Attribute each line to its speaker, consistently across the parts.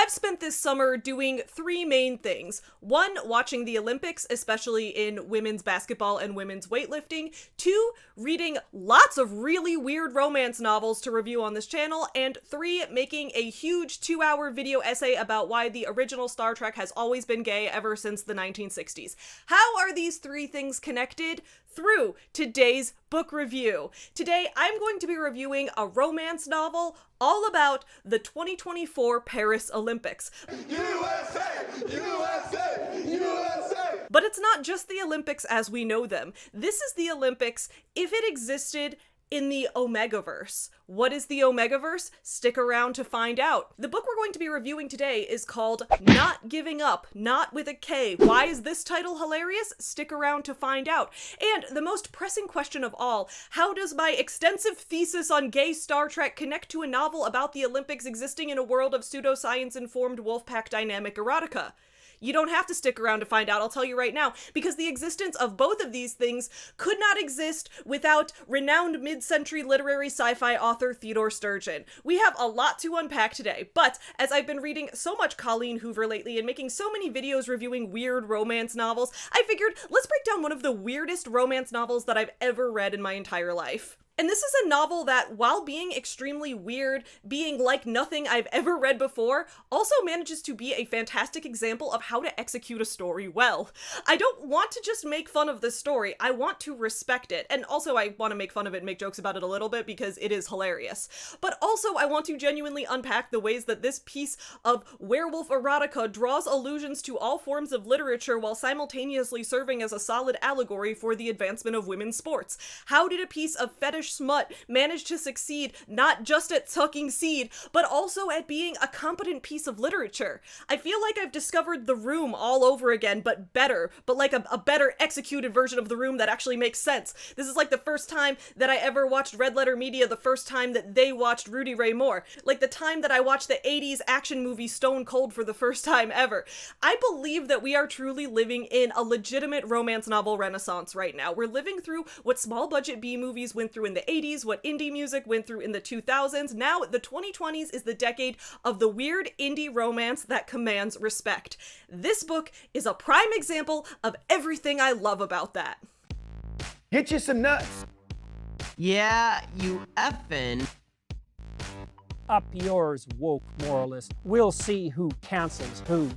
Speaker 1: I've spent this summer doing three main things. One, watching the Olympics, especially in women's basketball and women's weightlifting. Two, reading lots of really weird romance novels to review on this channel. And three, making a huge 2-hour video essay about why the original Star Trek has always been gay ever since the 1960s. How are these three things connected? Through today's book review. Today, I'm going to be reviewing a romance novel all about the 2024 Paris Olympics.
Speaker 2: USA! USA! USA!
Speaker 1: But it's not just the Olympics as we know them. This is the Olympics if it existed in the Omegaverse. What is the Omegaverse? Stick around to find out. The book we're going to be reviewing today is called Not Giving Up, not with a K. Why is this title hilarious? Stick around to find out. And the most pressing question of all, how does my extensive thesis on gay Star Trek connect to a novel about the Olympics existing in a world of pseudoscience-informed wolfpack dynamic erotica? You don't have to stick around to find out, I'll tell you right now, because the existence of both of these things could not exist without renowned mid-century literary sci-fi author Theodore Sturgeon. We have a lot to unpack today, but as I've been reading so much Colleen Hoover lately and making so many videos reviewing weird romance novels, I figured let's break down one of the weirdest romance novels that I've ever read in my entire life. And this is a novel that, while being extremely weird, being like nothing I've ever read before, also manages to be a fantastic example of how to execute a story well. I don't want to just make fun of the story, I want to respect it. And also I want to make fun of it and make jokes about it a little bit because it is hilarious. But also I want to genuinely unpack the ways that this piece of werewolf erotica draws allusions to all forms of literature while simultaneously serving as a solid allegory for the advancement of women's sports. How did a piece of fetish smut managed to succeed not just at sucking seed, but also at being a competent piece of literature? I feel like I've discovered The Room all over again, but better, but like a better executed version of The Room that actually makes sense. This is like the first time that I ever watched Red Letter Media, the first time that they watched Rudy Ray Moore, like the time that I watched the 80s action movie Stone Cold for the first time ever. I believe that we are truly living in a legitimate romance novel renaissance right now. We're living through what small budget B movies went through in the 80s, what indie music went through in the 2000s. Now, the 2020s is the decade of the weird indie romance that commands respect. This book is a prime example of everything I love about that.
Speaker 2: Get you some nuts.
Speaker 3: Yeah, you effing.
Speaker 4: Up yours, woke moralist. We'll see who cancels who.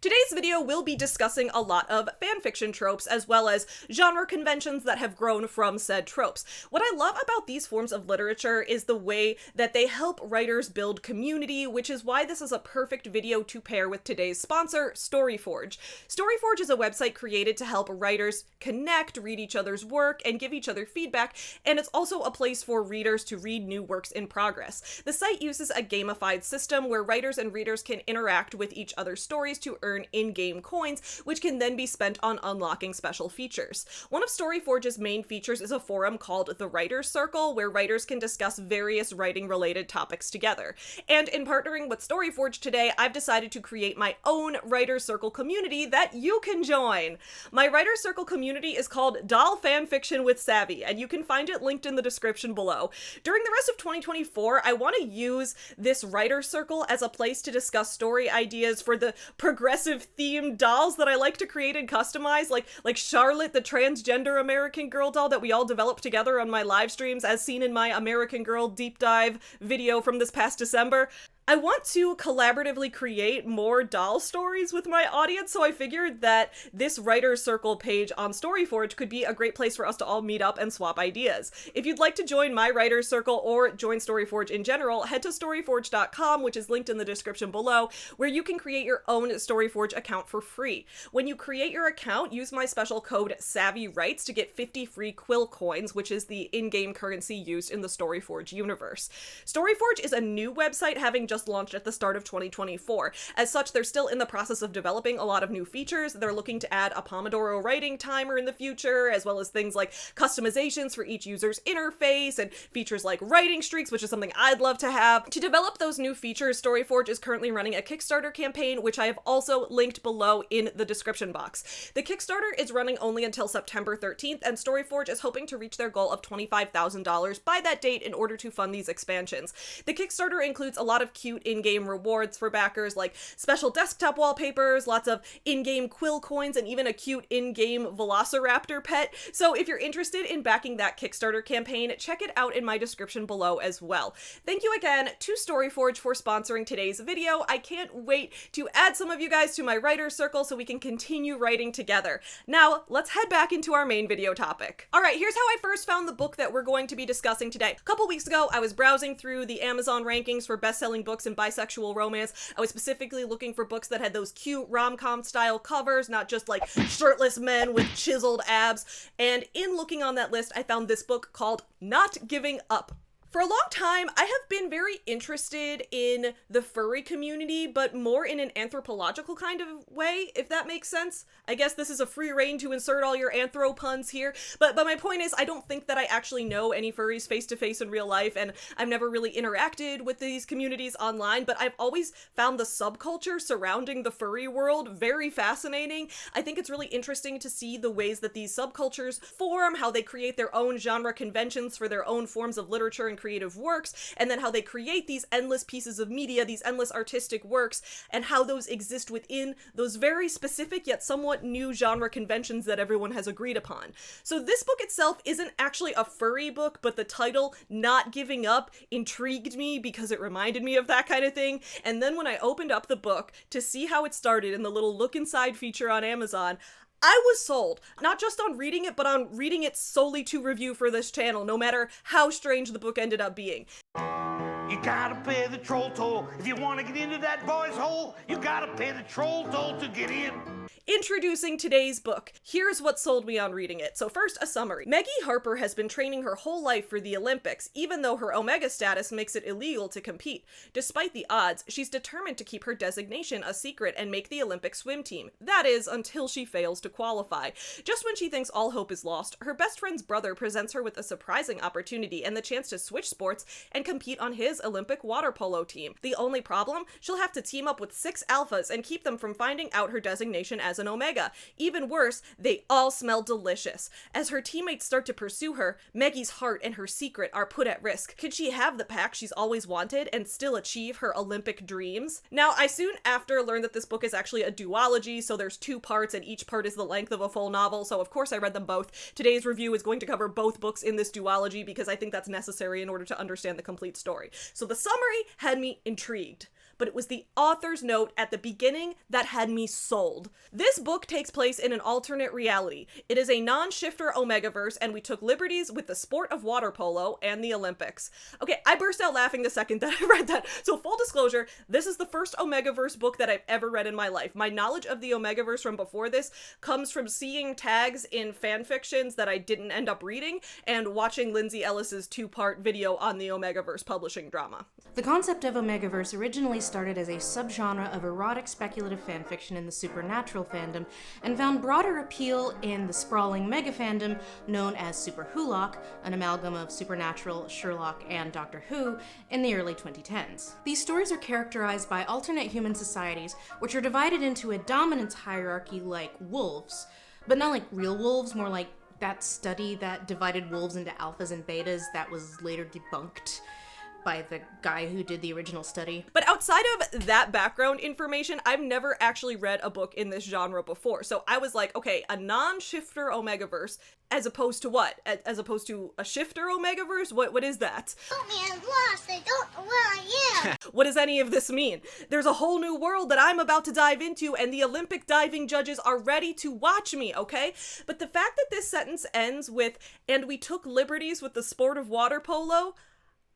Speaker 1: Today's video will be discussing a lot of fanfiction tropes as well as genre conventions that have grown from said tropes. What I love about these forms of literature is the way that they help writers build community, which is why this is a perfect video to pair with today's sponsor, StoryForge. StoryForge is a website created to help writers connect, read each other's work, and give each other feedback, and it's also a place for readers to read new works in progress. The site uses a gamified system where writers and readers can interact with each other's stories to earn in-game coins, which can then be spent on unlocking special features. One of StoryForge's main features is a forum called the Writer's Circle, where writers can discuss various writing-related topics together. And in partnering with StoryForge today, I've decided to create my own Writer's Circle community that you can join. My Writer's Circle community is called Doll Fanfiction with Savvy, and you can find it linked in the description below. During the rest of 2024, I want to use this Writer's Circle as a place to discuss story ideas for the progressive themed dolls that I like to create and customize, like Charlotte, the transgender American Girl doll that we all developed together on my live streams, as seen in my American Girl deep dive video from this past December. I want to collaboratively create more doll stories with my audience, so I figured that this Writer's Circle page on StoryForge could be a great place for us to all meet up and swap ideas. If you'd like to join my Writer's Circle or join StoryForge in general, head to storyforge.com, which is linked in the description below, where you can create your own StoryForge account for free. When you create your account, use my special code SAVYWRITES to get 50 free quill coins, which is the in-game currency used in the StoryForge universe. StoryForge is a new website having just launched at the start of 2024. As such, they're still in the process of developing a lot of new features. They're looking to add a Pomodoro writing timer in the future, as well as things like customizations for each user's interface and features like writing streaks, which is something I'd love to have. To develop those new features, StoryForge is currently running a Kickstarter campaign, which I have also linked below in the description box. The Kickstarter is running only until September 13th, and StoryForge is hoping to reach their goal of $25,000 by that date in order to fund these expansions. The Kickstarter includes a lot of cute in-game rewards for backers, like special desktop wallpapers, lots of in-game quill coins, and even a cute in-game velociraptor pet. So if you're interested in backing that Kickstarter campaign, check it out in my description below as well. Thank you again to StoryForge for sponsoring today's video. I can't wait to add some of you guys to my writer's circle so we can continue writing together. Now, let's head back into our main video topic. Alright, here's how I first found the book that we're going to be discussing today. A couple weeks ago, I was browsing through the Amazon rankings for best-selling books in bisexual romance. I was specifically looking for books that had those cute rom-com style covers, not just like shirtless men with chiseled abs. And in looking on that list, I found this book called Not Giving Up. For a long time, I have been very interested in the furry community, but more in an anthropological kind of way, if that makes sense. I guess this is a free rein to insert all your anthro puns here, but my point is, I don't think that I actually know any furries face-to-face in real life, and I've never really interacted with these communities online, but I've always found the subculture surrounding the furry world very fascinating. I think it's really interesting to see the ways that these subcultures form, how they create their own genre conventions for their own forms of literature and creative works, and then how they create these endless pieces of media, these endless artistic works, and how those exist within those very specific yet somewhat new genre conventions that everyone has agreed upon. So this book itself isn't actually a furry book, but the title, Not Giving Up, intrigued me because it reminded me of that kind of thing, and then when I opened up the book to see how it started in the little look inside feature on Amazon, I was sold, not just on reading it, but on reading it solely to review for this channel, no matter how strange the book ended up being.
Speaker 5: You gotta pay the troll toll. If you want to get into that boy's hole, you gotta pay the troll toll to get in.
Speaker 1: Introducing today's book. Here's what sold me on reading it. So first, a summary. Maggie Harper has been training her whole life for the Olympics, even though her Omega status makes it illegal to compete. Despite the odds, she's determined to keep her designation a secret and make the Olympic swim team. That is, until she fails to qualify. Just when she thinks all hope is lost, her best friend's brother presents her with a surprising opportunity and the chance to switch sports and compete on his Olympic water polo team. The only problem? She'll have to team up with 6 alphas and keep them from finding out her designation as an Omega. Even worse, they all smell delicious. As her teammates start to pursue her, Maggie's heart and her secret are put at risk. Could she have the pack she's always wanted and still achieve her Olympic dreams? Now, I soon after learned that this book is actually a duology, so there's 2 parts and each part is the length of a full novel, so of course I read them both. Today's review is going to cover both books in this duology because I think that's necessary in order to understand the complete story. So the summary had me intrigued, but it was the author's note at the beginning that had me sold. This book takes place in an alternate reality. It is a non-shifter Omegaverse, and we took liberties with the sport of water polo and the Olympics. Okay, I burst out laughing the second that I read that. So full disclosure, this is the first Omegaverse book that I've ever read in my life. My knowledge of the Omegaverse from before this comes from seeing tags in fan fictions that I didn't end up reading and watching Lindsay Ellis's 2-part video on the Omegaverse publishing drama.
Speaker 6: The concept of Omegaverse originally started as a subgenre of erotic speculative fanfiction in the supernatural fandom, and found broader appeal in the sprawling mega fandom known as Super Wholock, an amalgam of Supernatural, Sherlock, and Doctor Who, in the early 2010s. These stories are characterized by alternate human societies, which are divided into a dominance hierarchy like wolves, but not like real wolves, more like that study that divided wolves into alphas and betas that was later debunked by the guy who did the original study. But
Speaker 1: outside of that background information, I've never actually read a book in this genre before. So I was like, okay, a non-shifter Omegaverse, as opposed to what? As opposed to a shifter Omegaverse? What is that?
Speaker 7: Put me in lost, I don't know where I am.
Speaker 1: What does any of this mean? There's a whole new world that I'm about to dive into, and the Olympic diving judges are ready to watch me, okay? But the fact that this sentence ends with, and we took liberties with the sport of water polo,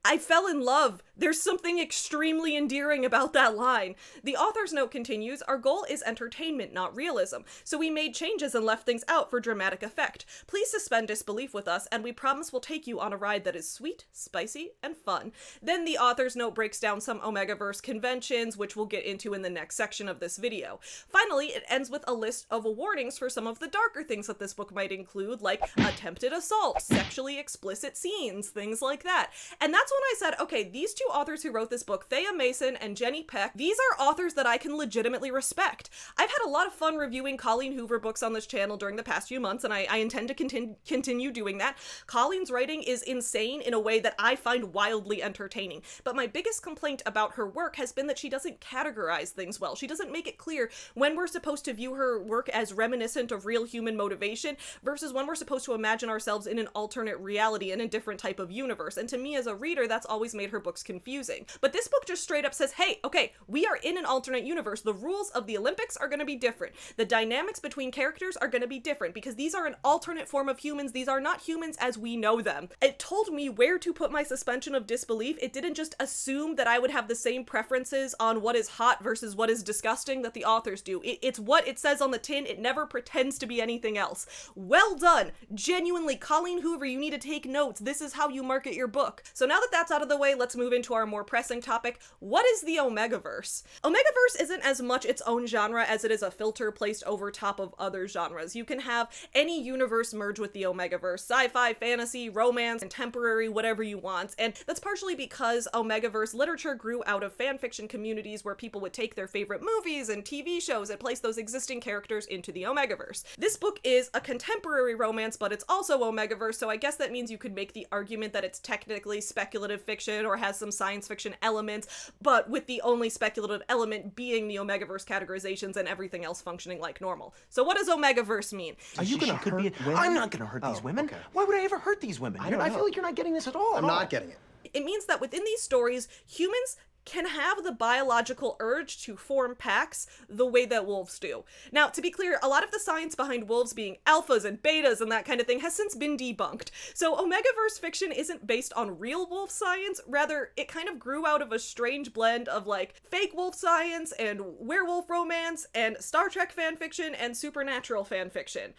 Speaker 1: I fell in love. There's something extremely endearing about that line. The author's note continues, our goal is entertainment, not realism, so we made changes and left things out for dramatic effect. Please suspend disbelief with us, and we promise we'll take you on a ride that is sweet, spicy, and fun. Then the author's note breaks down some Omegaverse conventions, which we'll get into in the next section of this video. Finally, it ends with a list of warnings for some of the darker things that this book might include, like attempted assault, sexually explicit scenes, things like that. And that's when I said, okay, these two authors who wrote this book, Thea Mason and Jenny Peck, these are authors that I can legitimately respect. I've had a lot of fun reviewing Colleen Hoover books on this channel during the past few months, and I intend to continue doing that. Colleen's writing is insane in a way that I find wildly entertaining, but my biggest complaint about her work has been that she doesn't categorize things well. She doesn't make it clear when we're supposed to view her work as reminiscent of real human motivation versus when we're supposed to imagine ourselves in an alternate reality in a different type of universe. And to me as a reader, that's always made her books confusing. But this book just straight up says, hey, okay, we are in an alternate universe. The rules of the Olympics are going to be different. The dynamics between characters are going to be different because these are an alternate form of humans. These are not humans as we know them. It told me where to put my suspension of disbelief. It didn't just assume that I would have the same preferences on what is hot versus what is disgusting that the authors do. It's what it says on the tin. It never pretends to be anything else. Well done. Genuinely, Colleen Hoover, you need to take notes. This is how you market your book. So now that that's out of the way, let's move into our more pressing topic. What is the Omegaverse? Omegaverse isn't as much its own genre as it is a filter placed over top of other genres. You can have any universe merge with the Omegaverse. Sci-fi, fantasy, romance, contemporary, whatever you want. And that's partially because Omegaverse literature grew out of fanfiction communities where people would take their favorite movies and TV shows and place those existing characters into the Omegaverse. This book is a contemporary romance, but it's also Omegaverse, so I guess that means you could make the argument that it's technically speculative fiction or has some science fiction elements, but with the only speculative element being the Omegaverse categorizations and everything else functioning like normal. So what does Omegaverse mean?
Speaker 8: Are you gonna hurt women? I'm not gonna hurt these women.
Speaker 2: okay.
Speaker 8: Why would I ever hurt these women? I feel like you're not getting this at all.
Speaker 2: I'm not getting it.
Speaker 1: It means that within these stories, humans can have the biological urge to form packs the way that wolves do. Now, to be clear, a lot of the science behind wolves being alphas and betas and that kind of thing has since been debunked. So Omegaverse fiction isn't based on real wolf science, rather it kind of grew out of a strange blend of like fake wolf science and werewolf romance and Star Trek fanfiction and supernatural fanfiction.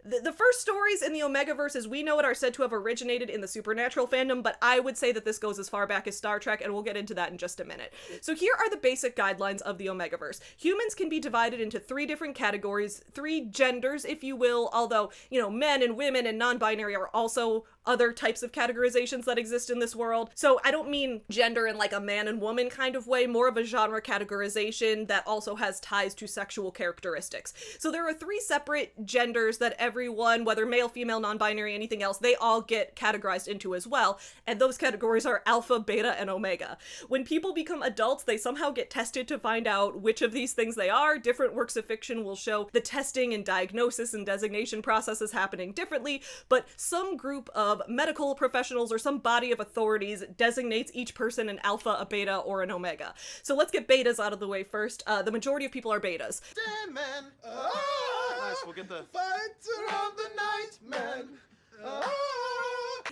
Speaker 1: The first stories in the Omegaverse as we know it are said to have originated in the supernatural fandom, but I would say that this goes as far back as Star Trek, and we'll get into that in just a minute. So here are the basic guidelines of the Omegaverse. Humans can be divided into 3 different categories, 3 genders, if you will, although, you know, men and women and non-binary are also other types of categorizations that exist in this world. So I don't mean gender in like a man and woman kind of way, more of a genre categorization that also has ties to sexual characteristics. So there are 3 separate genders that everyone, whether male, female, non-binary, anything else, they all get categorized into as well. And those categories are alpha, beta, and omega. When people become adults, they somehow get tested to find out which of these things they are. Different works of fiction will show the testing and diagnosis and designation processes happening differently, but some group of medical professionals or some body of authorities designates each person an alpha, a beta, or an omega. So let's get betas out of the way first. The majority of people are betas.
Speaker 2: Damn, man. Nice, we'll get the fighter of the night, man.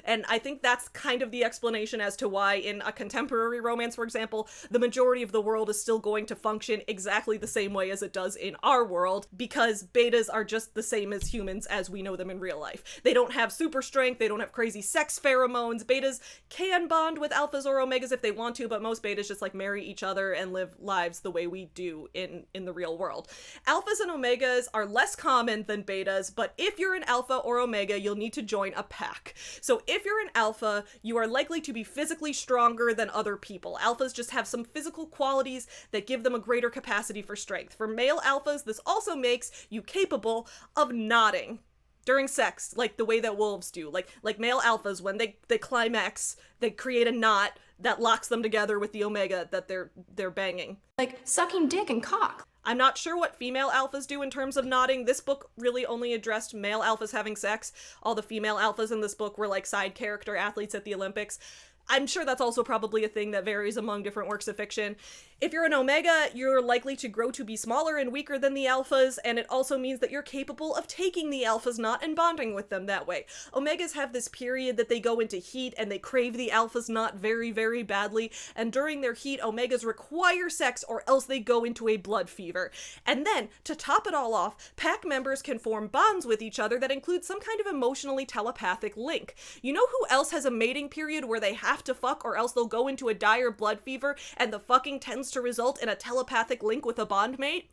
Speaker 1: And I think that's kind of the explanation as to why in a contemporary romance, for example, the majority of the world is still going to function exactly the same way as it does in our world, because betas are just the same as humans as we know them in real life. They don't have super strength, they don't have crazy sex pheromones. Betas can bond with alphas or omegas if they want to, but most betas just like marry each other and live lives the way we do in the real world. Alphas and omegas are less common than betas, but if you're an alpha or omega, you'll need to join a pack. So if you're an alpha, you are likely to be physically stronger than other people. Alphas just have some physical qualities that give them a greater capacity for strength. For male alphas, this also makes you capable of nodding during sex, like the way that wolves do. Like male alphas, when they climax, they create a knot that locks them together with the omega that they're banging.
Speaker 9: Like sucking dick and cock.
Speaker 1: I'm not sure what female alphas do in terms of nodding. This book really only addressed male alphas having sex. All the female alphas in this book were like side character athletes at the Olympics. I'm sure that's also probably a thing that varies among different works of fiction. If you're an omega, you're likely to grow to be smaller and weaker than the alphas, and it also means that you're capable of taking the alphas' knot and bonding with them that way. Omegas have this period that they go into heat and they crave the alphas' knot very, very badly, and during their heat, omegas require sex or else they go into a blood fever. And then, to top it all off, pack members can form bonds with each other that include some kind of emotionally telepathic link. You know who else has a mating period where they have to fuck or else they'll go into a dire blood fever and the fucking tends to result in a telepathic link with a bondmate?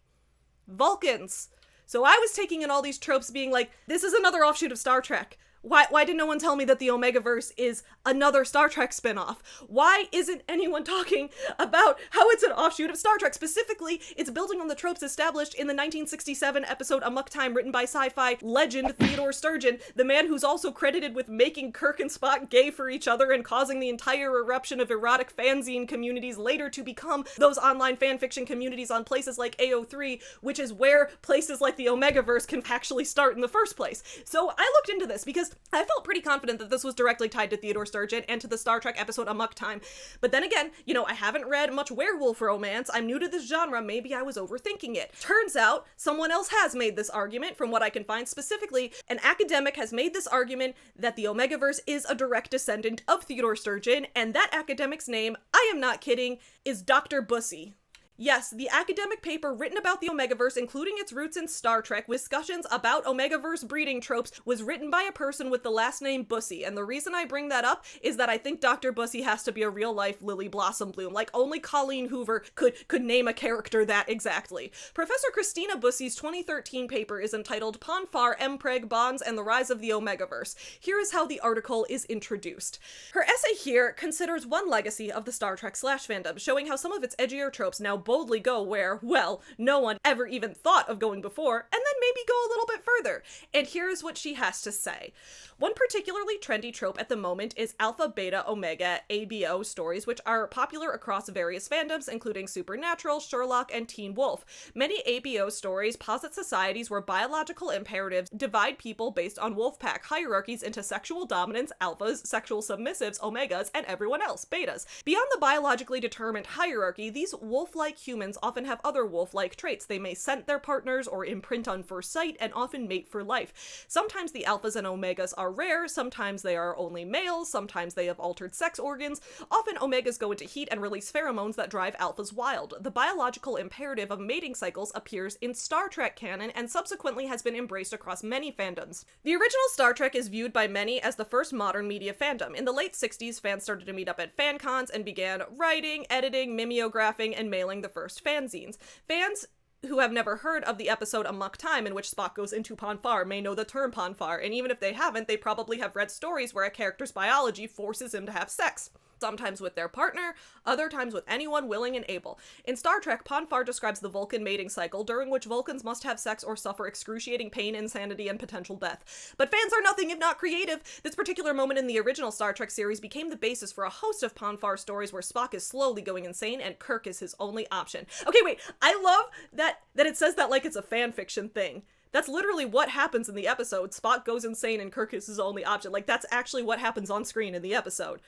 Speaker 1: Vulcans. So I was taking in all these tropes being like, this is another offshoot of Star Trek. Why did no one tell me that the Omegaverse is another Star Trek spinoff? Why isn't anyone talking about how it's an offshoot of Star Trek? Specifically, it's building on the tropes established in the 1967 episode Amok Time, written by sci-fi legend Theodore Sturgeon, the man who's also credited with making Kirk and Spock gay for each other and causing the entire eruption of erotic fanzine communities later to become those online fanfiction communities on places like AO3, which is where places like the Omegaverse can actually start in the first place. So I looked into this because I felt pretty confident that this was directly tied to Theodore Sturgeon and to the Star Trek episode Amok Time. But then again, you know, I haven't read much werewolf romance. I'm new to this genre. Maybe I was overthinking it. Turns out someone else has made this argument, from what I can find. Specifically, an academic has made this argument that the Omegaverse is a direct descendant of Theodore Sturgeon, and that academic's name, I am not kidding, is Dr. Bussey. Yes, the academic paper written about the Omegaverse, including its roots in Star Trek, with discussions about Omegaverse breeding tropes, was written by a person with the last name Bussey. And the reason I bring that up is that I think Dr. Bussey has to be a real-life Lily Blossom Bloom. Like, only Colleen Hoover could name a character that exactly. Professor Christina Bussey's 2013 paper is entitled Ponfar, Mpreg, Bonds, and the Rise of the Omegaverse. Here is how the article is introduced. Her essay here considers one legacy of the Star Trek /fandom, showing how some of its edgier tropes now boldly go where, well, no one ever even thought of going before, and then maybe go a little bit further. And here's what she has to say. One particularly trendy trope at the moment is Alpha, Beta, Omega, ABO stories, which are popular across various fandoms, including Supernatural, Sherlock, and Teen Wolf. Many ABO stories posit societies where biological imperatives divide people based on wolfpack hierarchies into sexual dominance, alphas, sexual submissives, omegas, and everyone else, betas. Beyond the biologically determined hierarchy, these wolf-like humans often have other wolf-like traits. They may scent their partners or imprint on first sight and often mate for life. Sometimes the alphas and omegas are rare, sometimes they are only males, sometimes they have altered sex organs. Often omegas go into heat and release pheromones that drive alphas wild. The biological imperative of mating cycles appears in Star Trek canon and subsequently has been embraced across many fandoms. The original Star Trek is viewed by many as the first modern media fandom. In the late 60s, fans started to meet up at fan cons and began writing, editing, mimeographing, and mailing the first fanzines. Fans who have never heard of the episode Amok Time, in which Spock goes into Ponfar, may know the term Ponfar, and even if they haven't, they probably have read stories where a character's biology forces him to have sex. Sometimes with their partner, other times with anyone willing and able. In Star Trek, Ponfar describes the Vulcan mating cycle, during which Vulcans must have sex or suffer excruciating pain, insanity, and potential death. But fans are nothing if not creative. This particular moment in the original Star Trek series became the basis for a host of Ponfar stories where Spock is slowly going insane and Kirk is his only option. Okay, wait, I love that it says that like it's a fan fiction thing. That's literally what happens in the episode. Spock goes insane and Kirk is his only option. Like, that's actually what happens on screen in the episode.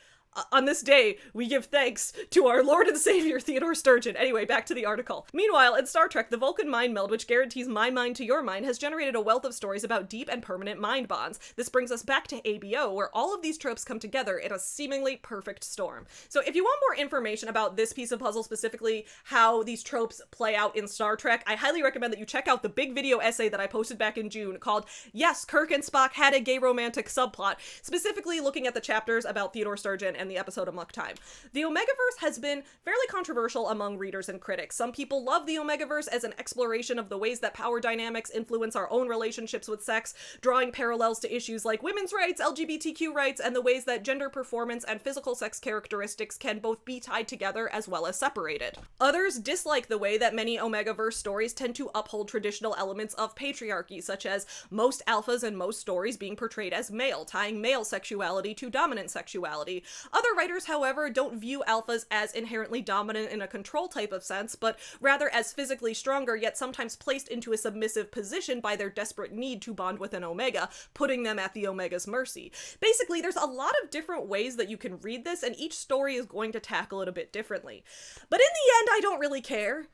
Speaker 1: On this day, we give thanks to our Lord and Savior, Theodore Sturgeon. Anyway, back to the article. Meanwhile, in Star Trek, the Vulcan mind meld, which guarantees my mind to your mind, has generated a wealth of stories about deep and permanent mind bonds. This brings us back to ABO, where all of these tropes come together in a seemingly perfect storm. So if you want more information about this piece of puzzle, specifically how these tropes play out in Star Trek, I highly recommend that you check out the big video essay that I posted back in June called Yes, Kirk and Spock Had a Gay Romantic Subplot, specifically looking at the chapters about Theodore Sturgeon and the episode Amok Time. The Omegaverse has been fairly controversial among readers and critics. Some people love the Omegaverse as an exploration of the ways that power dynamics influence our own relationships with sex, drawing parallels to issues like women's rights, LGBTQ rights, and the ways that gender performance and physical sex characteristics can both be tied together as well as separated. Others dislike the way that many Omegaverse stories tend to uphold traditional elements of patriarchy, such as most alphas and most stories being portrayed as male, tying male sexuality to dominant sexuality. Other writers, however, don't view alphas as inherently dominant in a control type of sense, but rather as physically stronger, yet sometimes placed into a submissive position by their desperate need to bond with an omega, putting them at the omega's mercy. Basically, there's a lot of different ways that you can read this, and each story is going to tackle it a bit differently. But in the end, I don't really care.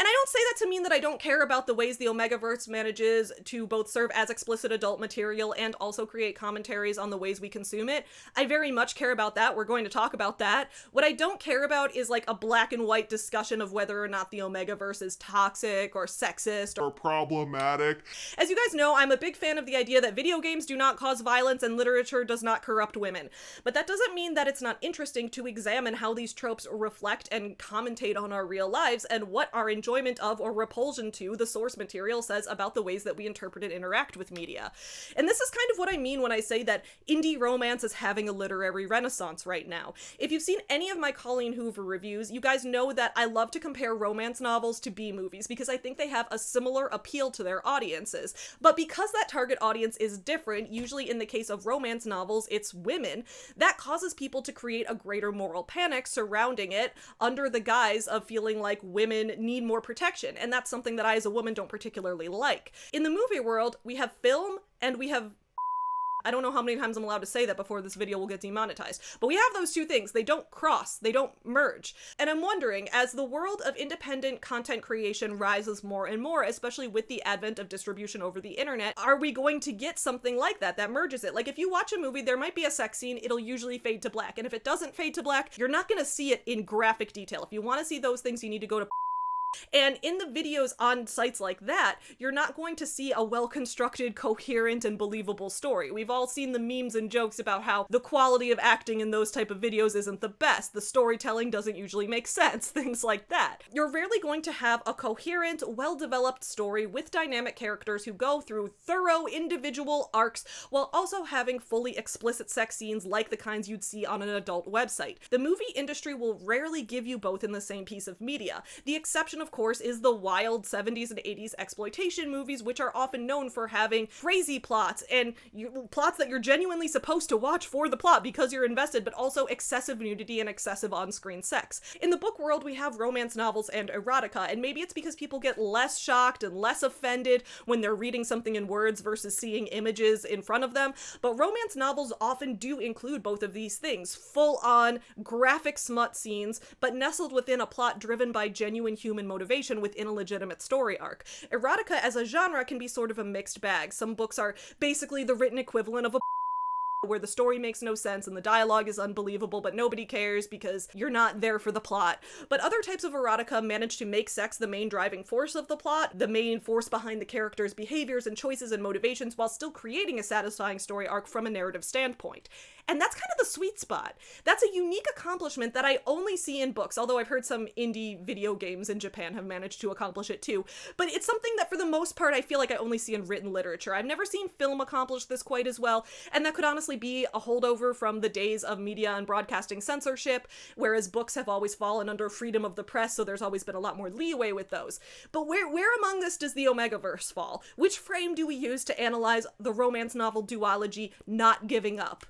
Speaker 1: And I don't say that to mean that I don't care about the ways the Omegaverse manages to both serve as explicit adult material and also create commentaries on the ways we consume it. I very much care about that. We're going to talk about that. What I don't care about is like a black and white discussion of whether or not the Omegaverse is toxic or sexist or problematic. As you guys know, I'm a big fan of the idea that video games do not cause violence and literature does not corrupt women. But that doesn't mean that it's not interesting to examine how these tropes reflect and commentate on our real lives and what our enjoyment enjoyment of or repulsion to the source material says about the ways that we interpret and interact with media. And this is kind of what I mean when I say that indie romance is having a literary renaissance right now. If you've seen any of my Colleen Hoover reviews, you guys know that I love to compare romance novels to B-movies because I think they have a similar appeal to their audiences. But because that target audience is different, usually in the case of romance novels, it's women, that causes people to create a greater moral panic surrounding it under the guise of feeling like women need more protection. And that's something that I as a woman don't particularly like. In the movie world, we have film and we have I don't know how many times I'm allowed to say that before this video will get demonetized, but we have those two things. They don't cross, they don't merge. And I'm wondering, as the world of independent content creation rises more and more, especially with the advent of distribution over the internet, are we going to get something like that that merges it? Like if you watch a movie, there might be a sex scene, it'll usually fade to black. And if it doesn't fade to black, you're not going to see it in graphic detail. If you want to see those things, you need to go to and in the videos on sites like that, you're not going to see a well-constructed, coherent, and believable story. We've all seen the memes and jokes about how the quality of acting in those type of videos isn't the best, the storytelling doesn't usually make sense, things like that. You're rarely going to have a coherent, well-developed story with dynamic characters who go through thorough individual arcs while also having fully explicit sex scenes like the kinds you'd see on an adult website. The movie industry will rarely give you both in the same piece of media. The exception, of course, is the wild 70s and 80s exploitation movies, which are often known for having crazy plots and plots that you're genuinely supposed to watch for the plot because you're invested, but also excessive nudity and excessive on-screen sex. In the book world, we have romance novels and erotica, and maybe it's because people get less shocked and less offended when they're reading something in words versus seeing images in front of them, but romance novels often do include both of these things, full-on graphic smut scenes, but nestled within a plot driven by genuine human motivation within a legitimate story arc. Erotica as a genre can be sort of a mixed bag. Some books are basically the written equivalent of a where the story makes no sense and the dialogue is unbelievable, but nobody cares because you're not there for the plot. But other types of erotica manage to make sex the main driving force of the plot, the main force behind the characters' behaviors and choices and motivations, while still creating a satisfying story arc from a narrative standpoint. And that's kind of the sweet spot. That's a unique accomplishment that I only see in books, although I've heard some indie video games in Japan have managed to accomplish it too. But it's something that for the most part I feel like I only see in written literature. I've never seen film accomplish this quite as well, and that could honestly be a holdover from the days of media and broadcasting censorship, whereas books have always fallen under freedom of the press, so there's always been a lot more leeway with those. But where among this does the Omegaverse fall? Which frame do we use to analyze the romance novel duology Not Giving Up?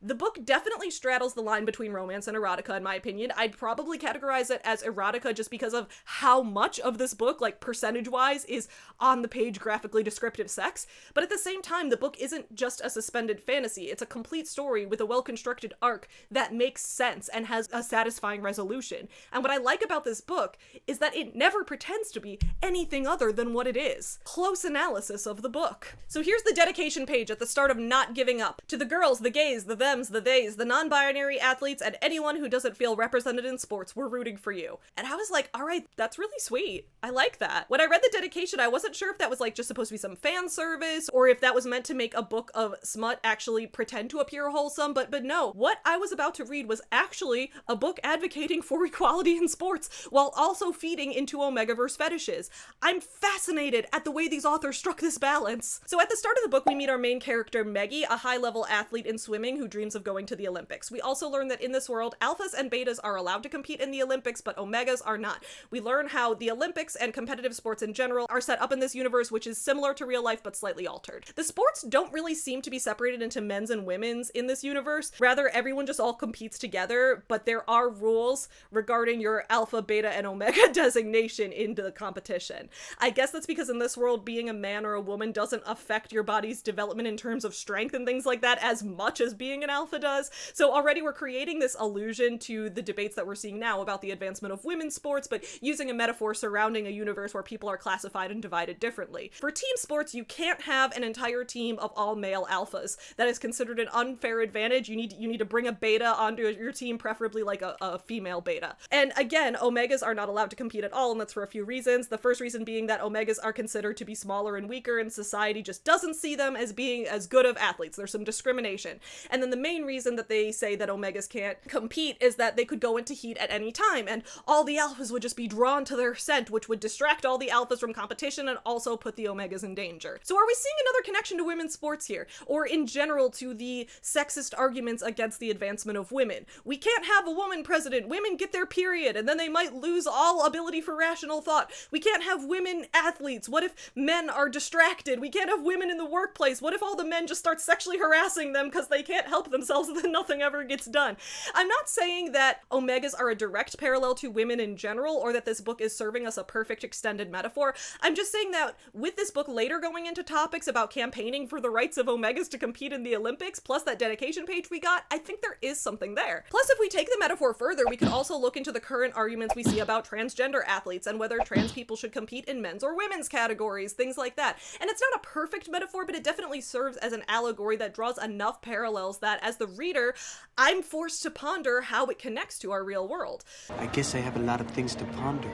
Speaker 1: The book definitely straddles the line between romance and erotica, in my opinion. I'd probably categorize it as erotica just because of how much of this book, like percentage-wise, is on-the-page graphically descriptive sex. But at the same time, the book isn't just a suspended fantasy. It's a complete story with a well-constructed arc that makes sense and has a satisfying resolution. And what I like about this book is that it never pretends to be anything other than what it is. Close analysis of the book. So here's the dedication page at the start of Not Giving Up. To the girls, the gays, the thems, the theys, the non-binary athletes, and anyone who doesn't feel represented in sports, we're rooting for you. And I was like, all right, that's really sweet. I like that. When I read the dedication, I wasn't sure if that was like just supposed to be some fan service or if that was meant to make a book of smut actually pretend to appear wholesome, but no. What I was about to read was actually a book advocating for equality in sports while also feeding into Omegaverse fetishes. I'm fascinated at the way these authors struck this balance. So at the start of the book, we meet our main character, Meggie, a high-level athlete in swimming who dreams of going to the Olympics. We also learn that in this world, alphas and betas are allowed to compete in the Olympics, but omegas are not. We learn how the Olympics and competitive sports in general are set up in this universe, which is similar to real life, but slightly altered. The sports don't really seem to be separated into men's and women's in this universe. Rather, everyone just all competes together, but there are rules regarding your alpha, beta, and omega designation into the competition. I guess that's because in this world, being a man or a woman doesn't affect your body's development in terms of strength and things like that as much as being an alpha does. So already we're creating this allusion to the debates that we're seeing now about the advancement of women's sports, but using a metaphor surrounding a universe where people are classified and divided differently. For team sports, you can't have an entire team of all male alphas. That is considered an unfair advantage. You need to bring a beta onto your team, preferably like a female beta. And again, omegas are not allowed to compete at all, and that's for a few reasons. The first reason being that omegas are considered to be smaller and weaker, and society just doesn't see them as being as good of athletes. There's some discrimination. And then the the main reason that they say that Omegas can't compete is that they could go into heat at any time, and all the alphas would just be drawn to their scent, which would distract all the alphas from competition and also put the Omegas in danger. So are we seeing another connection to women's sports here? Or in general to the sexist arguments against the advancement of women? We can't have a woman president. Women get their period, and then they might lose all ability for rational thought. We can't have women athletes. What if men are distracted? We can't have women in the workplace. What if all the men just start sexually harassing them because they can't help themselves and then nothing ever gets done? I'm not saying that Omegas are a direct parallel to women in general, or that this book is serving us a perfect extended metaphor. I'm just saying that with this book later going into topics about campaigning for the rights of Omegas to compete in the Olympics, plus that dedication page we got, I think there is something there. Plus, if we take the metaphor further, we could also look into the current arguments we see about transgender athletes and whether trans people should compete in men's or women's categories, things like that. And it's not a perfect metaphor, but it definitely serves as an allegory that draws enough parallels that, as the reader, I'm forced to ponder how it connects to our real world.
Speaker 8: I guess I have a lot of things to ponder.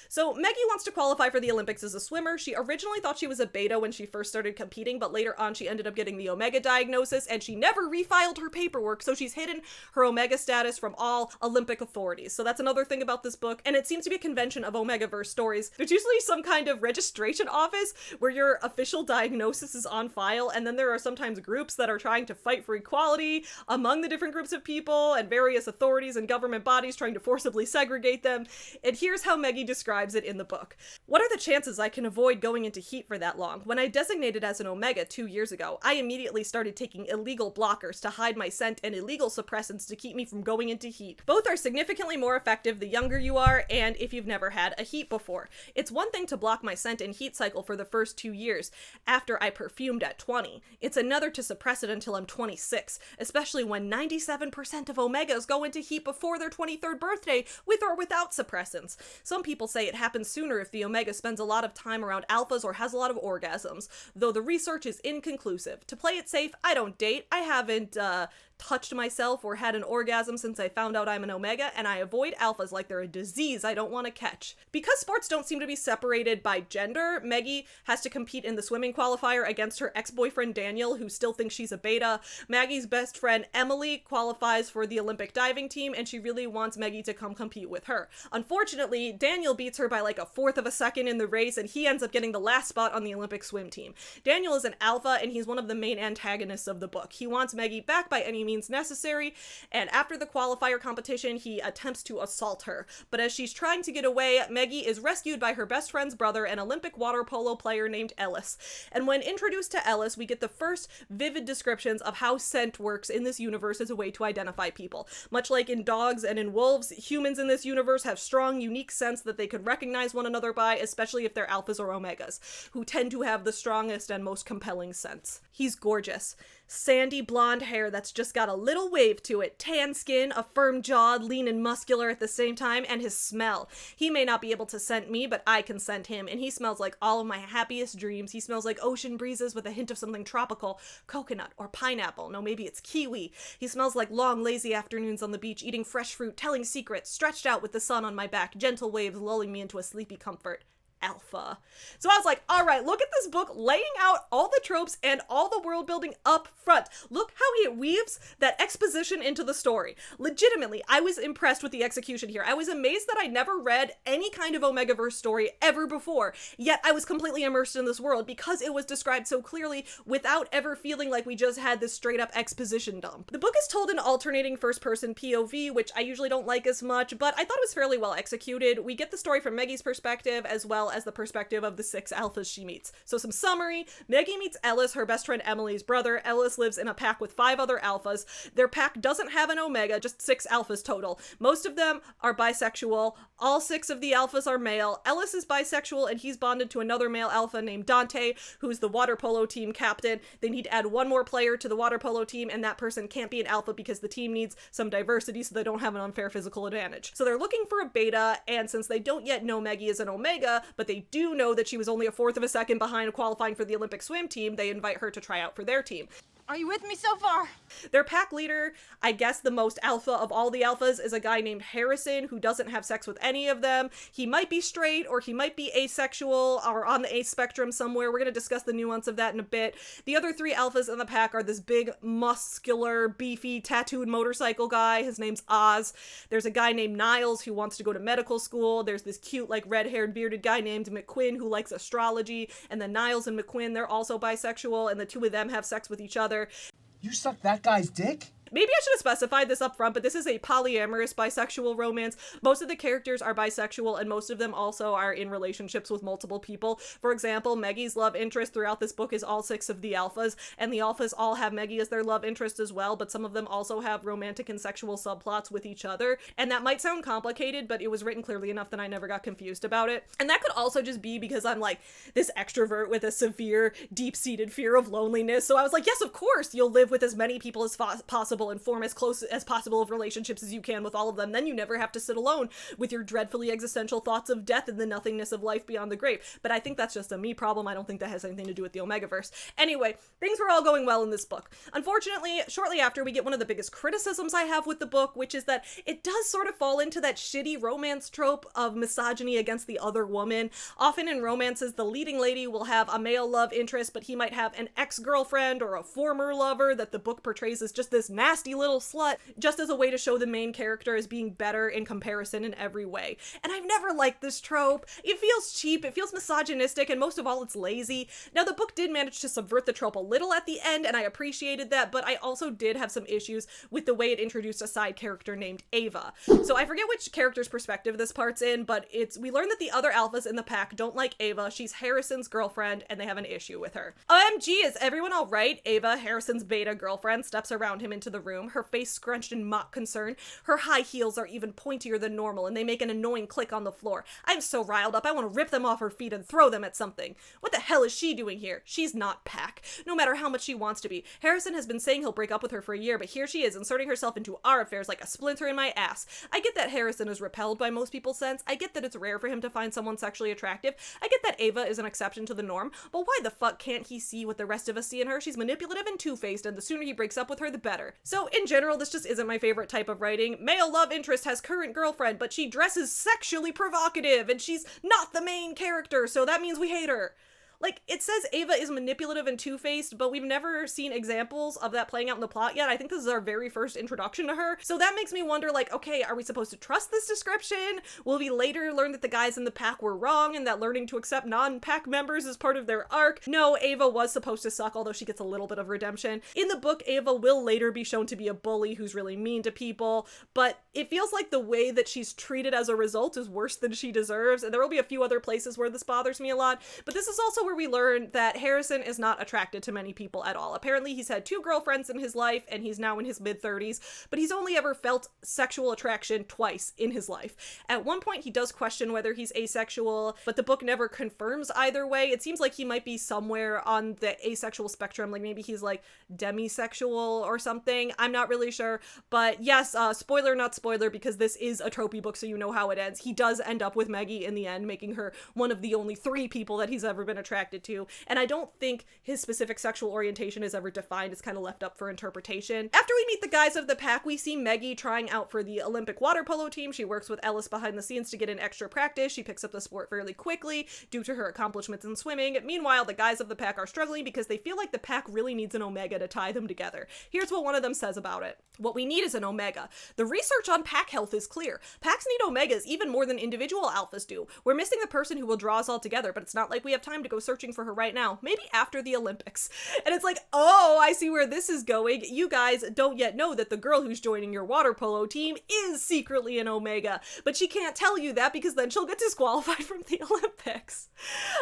Speaker 1: So Maggie wants to qualify for the Olympics as a swimmer. She originally thought she was a beta when she first started competing, but later on she ended up getting the Omega diagnosis, and she never refiled her paperwork, so she's hidden her Omega status from all Olympic authorities. So that's another thing about this book, and it seems to be a convention of Omegaverse stories. There's usually some kind of registration office where your official diagnosis is on file, and then there are sometimes groups that are trying to fight for equality among the different groups of people, and various authorities and government bodies trying to forcibly segregate them. And here's how Maggie describes it in the book. What are the chances I can avoid going into heat for that long? When I designated as an Omega 2 years ago, I immediately started taking illegal blockers to hide my scent and illegal suppressants to keep me from going into heat. Both are significantly more effective the younger you are and if you've never had a heat before. It's one thing to block my scent and heat cycle for the first 2 years after I perfumed at 20. It's another to suppress it until I'm 26, especially when 97% of Omegas go into heat before their 23rd birthday with or without suppressants. Some people say it happens sooner if the Omega spends a lot of time around alphas or has a lot of orgasms, though the research is inconclusive. To play it safe, I don't date. I haven't touched myself or had an orgasm since I found out I'm an Omega, and I avoid alphas like they're a disease I don't want to catch. Because sports don't seem to be separated by gender, Maggie has to compete in the swimming qualifier against her ex-boyfriend Daniel, who still thinks she's a beta. Maggie's best friend Emily qualifies for the Olympic diving team, and she really wants Maggie to come compete with her. Unfortunately, Daniel beats her by like 1/4 of a second in the race, and he ends up getting the last spot on the Olympic swim team. Daniel is an alpha, and he's one of the main antagonists of the book. He wants Maggie back by any means necessary, and after the qualifier competition, he attempts to assault her. But as she's trying to get away, Maggie is rescued by her best friend's brother, an Olympic water polo player named Ellis. And when introduced to Ellis, we get the first vivid descriptions of how scent works in this universe as a way to identify people. Much like in dogs and in wolves, humans in this universe have strong, unique scents that they could recognize one another by, especially if they're alphas or Omegas, who tend to have the strongest and most compelling scents. He's gorgeous. Sandy blonde hair that's just got a little wave to it, tan skin, a firm jaw, lean and muscular at the same time, and his smell. He may not be able to scent me, but I can scent him, and he smells like all of my happiest dreams. He smells like ocean breezes with a hint of something tropical, coconut or pineapple. No, maybe it's kiwi. He smells like long, lazy afternoons on the beach, eating fresh fruit, telling secrets, stretched out with the sun on my back, gentle waves lulling me into a sleepy comfort. Alpha. So I was like, all right, look at this book laying out all the tropes and all the world building up front. Look how he weaves that exposition into the story. Legitimately, I was impressed with the execution here. I was amazed that I never read any kind of Omegaverse story ever before, yet I was completely immersed in this world because it was described so clearly without ever feeling like we just had this straight up exposition dump. The book is told in alternating first person POV, which I usually don't like as much, but I thought it was fairly well executed. We get the story from Maggie's perspective as well as the perspective of the 6 alphas she meets. So some summary: Maggie meets Ellis, her best friend Emily's brother. Ellis lives in a pack with 5 other alphas. Their pack doesn't have an Omega, just 6 alphas total. Most of them are bisexual. All 6 of the alphas are male. Ellis is bisexual and he's bonded to another male alpha named Dante, who's the water polo team captain. They need to add one more player to the water polo team, and that person can't be an alpha because the team needs some diversity so they don't have an unfair physical advantage. So they're looking for a beta, and since they don't yet know Maggie is an Omega, but they do know that she was only 1/4 of a second behind qualifying for the Olympic swim team, they invite her to try out for their team.
Speaker 10: Are you with me so far?
Speaker 1: Their pack leader, I guess the most alpha of all the alphas, is a guy named Harrison who doesn't have sex with any of them. He might be straight or he might be asexual or on the ace spectrum somewhere. We're going to discuss the nuance of that in a bit. The other three alphas in the pack are this big, muscular, beefy, tattooed motorcycle guy. His name's Oz. There's a guy named Niles who wants to go to medical school. There's this cute, like, red-haired, bearded guy named McQuinn who likes astrology. And then Niles and McQuinn, they're also bisexual, and the two of them have sex with each other.
Speaker 11: You sucked that guy's dick?
Speaker 1: Maybe I should have specified this up front, but this is a polyamorous bisexual romance. Most of the characters are bisexual, and most of them also are in relationships with multiple people. For example, Maggie's love interest throughout this book is all 6 of the alphas, and the alphas all have Maggie as their love interest as well, but some of them also have romantic and sexual subplots with each other. And that might sound complicated, but it was written clearly enough that I never got confused about it. And that could also just be because I'm like this extrovert with a severe, deep-seated fear of loneliness. So I was like, yes, of course, you'll live with as many people as possible and form as close as possible of relationships as you can with all of them. Then you never have to sit alone with your dreadfully existential thoughts of death and the nothingness of life beyond the grave. But I think that's just a me problem. I don't think that has anything to do with the Omegaverse. Anyway, things were all going well in this book. Unfortunately, shortly after, we get one of the biggest criticisms I have with the book, which is that it does sort of fall into that shitty romance trope of misogyny against the other woman. Often in romances, the leading lady will have a male love interest, but he might have an ex-girlfriend or a former lover that the book portrays as just this nasty little slut, just as a way to show the main character as being better in comparison in every way. And I've never liked this trope. It feels cheap, it feels misogynistic, and most of all, it's lazy. Now, the book did manage to subvert the trope a little at the end, and I appreciated that, but I also did have some issues with the way it introduced a side character named Ava. So I forget which character's perspective this part's in, but we learn that the other alphas in the pack don't like Ava. She's Harrison's girlfriend, and they have an issue with her. OMG, is everyone all right? Ava, Harrison's beta girlfriend, steps around him into the room, her face scrunched in mock concern. Her high heels are even pointier than normal, and they make an annoying click on the floor. I'm so riled up, I want to rip them off her feet and throw them at something. What the hell is she doing here? She's not pack, no matter how much she wants to be. Harrison has been saying he'll break up with her for a year, but here she is, inserting herself into our affairs like a splinter in my ass. I get that Harrison is repelled by most people's sense. I get that it's rare for him to find someone sexually attractive. I get that Ava is an exception to the norm, but why the fuck can't he see what the rest of us see in her? She's manipulative and two-faced, and the sooner he breaks up with her, the better. So, in general, this just isn't my favorite type of writing. Male love interest has current girlfriend, but she dresses sexually provocative, and she's not the main character, so that means we hate her. Like, it says Ava is manipulative and two-faced, but we've never seen examples of that playing out in the plot yet. I think this is our very first introduction to her. So that makes me wonder, like, okay, are we supposed to trust this description? Will we later learn that the guys in the pack were wrong and that learning to accept non-pack members is part of their arc? No, Ava was supposed to suck, although she gets a little bit of redemption. In the book, Ava will later be shown to be a bully who's really mean to people, but it feels like the way that she's treated as a result is worse than she deserves, and there will be a few other places where this bothers me a lot, but this is also where we learn that Harrison is not attracted to many people at all. Apparently he's had 2 girlfriends in his life and he's now in his mid-30s, but he's only ever felt sexual attraction twice in his life. At one point he does question whether he's asexual, but the book never confirms either way. It seems like he might be somewhere on the asexual spectrum, like maybe he's like demisexual or something. I'm not really sure, but yes, spoiler not spoiler, because this is a tropey book so you know how it ends. He does end up with Maggie in the end, making her one of the only 3 people that he's ever been attracted to, and I don't think his specific sexual orientation is ever defined. It's kind of left up for interpretation. After we meet the guys of the pack, we see Maggie trying out for the Olympic water polo team. She works with Ellis behind the scenes to get in extra practice. She picks up the sport fairly quickly due to her accomplishments in swimming. Meanwhile, the guys of the pack are struggling because they feel like the pack really needs an Omega to tie them together. Here's what one of them says about it. What we need is an Omega. The research on pack health is clear. Packs need Omegas even more than individual alphas do. We're missing the person who will draw us all together, but it's not like we have time to go searching for her right now. Maybe after the Olympics. And it's like, oh, I see where this is going. You guys don't yet know that the girl who's joining your water polo team is secretly an Omega, but she can't tell you that because then she'll get disqualified from the Olympics.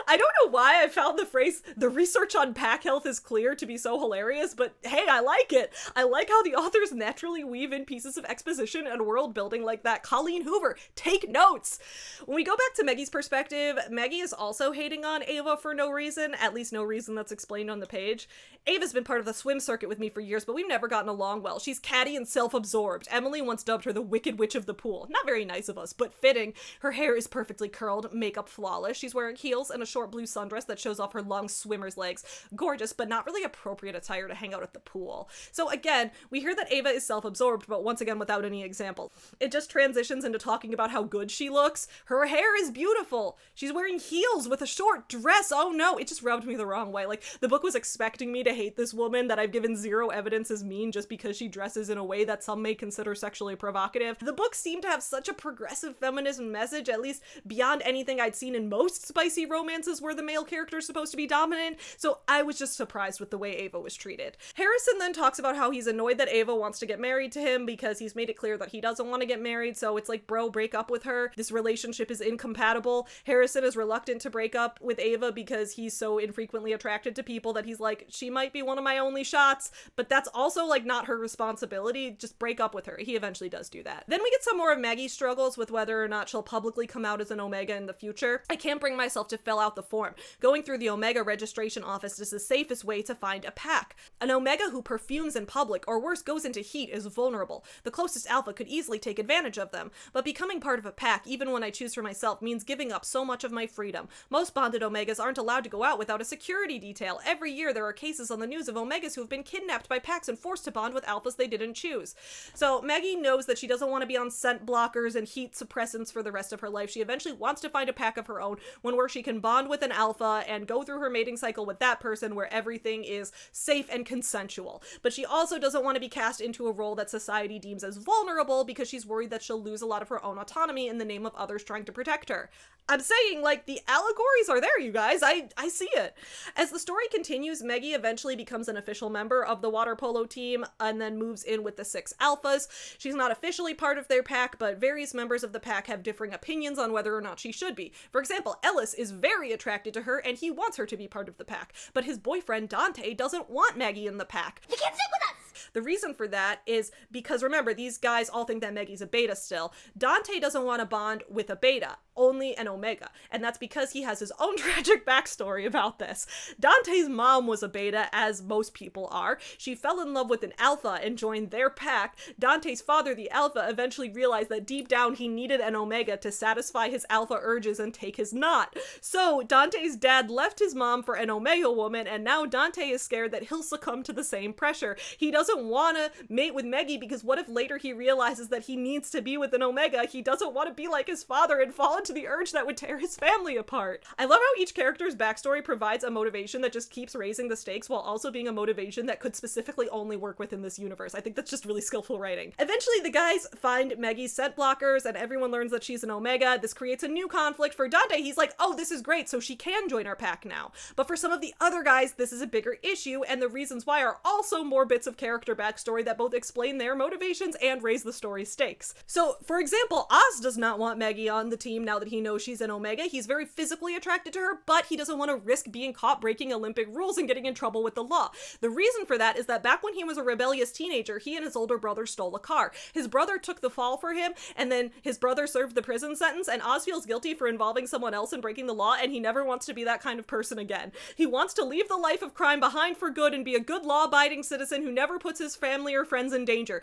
Speaker 1: I don't know why I found the phrase, the research on pack health is clear, to be so hilarious, but hey, I like it. I like how the authors naturally weave in pieces of exposition and world building like that. Colleen Hoover, take notes! When we go back to Maggie's perspective, Maggie is also hating on Ava for no reason, at least no reason that's explained on the page. Ava's been part of the swim circuit with me for years, but we've never gotten along well. She's catty and self-absorbed. Emily once dubbed her the Wicked Witch of the pool. Not very nice of us, but fitting. Her hair is perfectly curled, makeup flawless. She's wearing heels and a short blue sundress that shows off her long swimmer's legs. Gorgeous, but not really appropriate attire to hang out at the pool. So again, we hear that Ava is self-absorbed, but once again without any example. It just transitions into talking about how good she looks. Her hair is beautiful. She's wearing heels with a short dress. Oh no, it just rubbed me the wrong way. Like, the book was expecting me to hate this woman that I've given zero evidence is mean just because she dresses in a way that some may consider sexually provocative. The book seemed to have such a progressive feminism message, at least beyond anything I'd seen in most spicy romances where the male character is supposed to be dominant, so I was just surprised with the way Ava was treated. Harrison then talks about how he's annoyed that Ava wants to get married to him because he's made it clear that he doesn't want to get married, so it's like, bro, break up with her. This relationship is incompatible. Harrison is reluctant to break up with Ava because he's so infrequently attracted to people that he's like, she might be one of my only shots, but that's also like not her responsibility. Just break up with her. He eventually does do that. Then we get some more of Maggie's struggles with whether or not she'll publicly come out as an Omega in the future. I can't bring myself to fill out the form. Going through the Omega registration office is the safest way to find a pack. An Omega who perfumes in public, or worse, goes into heat, is vulnerable. The closest alpha could easily take advantage of them, but becoming part of a pack, even when I choose for myself, means giving up so much of my freedom. Most bonded Omegas aren't allowed to go out without a security detail. Every year there are cases on the news of Omegas who have been kidnapped by packs and forced to bond with alphas they didn't choose. So Maggie knows that she doesn't want to be on scent blockers and heat suppressants for the rest of her life. She eventually wants to find a pack of her own, one where she can bond with an alpha and go through her mating cycle with that person where everything is safe and consensual. But she also doesn't want to be cast into a role that society deems as vulnerable because she's worried that she'll lose a lot of her own autonomy in the name of others trying to protect her. I'm saying, like, the allegories are there, you guys. I see it. As the story continues, Maggie eventually becomes an official member of the water polo team and then moves in with the 6 alphas. She's not officially part of their pack, but various members of the pack have differing opinions on whether or not she should be. For example, Ellis is very attracted to her and he wants her to be part of the pack, but his boyfriend Dante doesn't want Maggie in the pack.
Speaker 7: He can't sit with us!
Speaker 1: The reason for that is because, remember, these guys all think that Maggie's a beta still. Dante doesn't want to bond with a beta, only an Omega, and that's because he has his own tragic backstory about this. Dante's mom was a beta, as most people are. She fell in love with an alpha and joined their pack. Dante's father, the alpha, eventually realized that deep down he needed an Omega to satisfy his alpha urges and take his knot. So Dante's dad left his mom for an Omega woman, and now Dante is scared that he'll succumb to the same pressure. He doesn't want to mate with Maggie because what if later he realizes that he needs to be with an Omega? He doesn't want to be like his father and fall into the urge that would tear his family apart. I love how each character's backstory provides a motivation that just keeps raising the stakes while also being a motivation that could specifically only work within this universe. I think that's just really skillful writing. Eventually, the guys find Maggie's scent blockers and everyone learns that she's an Omega. This creates a new conflict for Dante. He's like, oh, this is great, so she can join our pack now. But for some of the other guys, this is a bigger issue, and the reasons why are also more bits of character backstory that both explain their motivations and raise the story's stakes. So, for example, Oz does not want Maggie on the team now that he knows she's an Omega. He's very physically attracted to her, but he doesn't want to risk being caught breaking Olympic rules and getting in trouble with the law. The reason for that is that back when he was a rebellious teenager, he and his older brother stole a car. His brother took the fall for him, and then his brother served the prison sentence, and Oz feels guilty for involving someone else in breaking the law, and he never wants to be that kind of person again. He wants to leave the life of crime behind for good and be a good law-abiding citizen who never puts his family or friends in danger.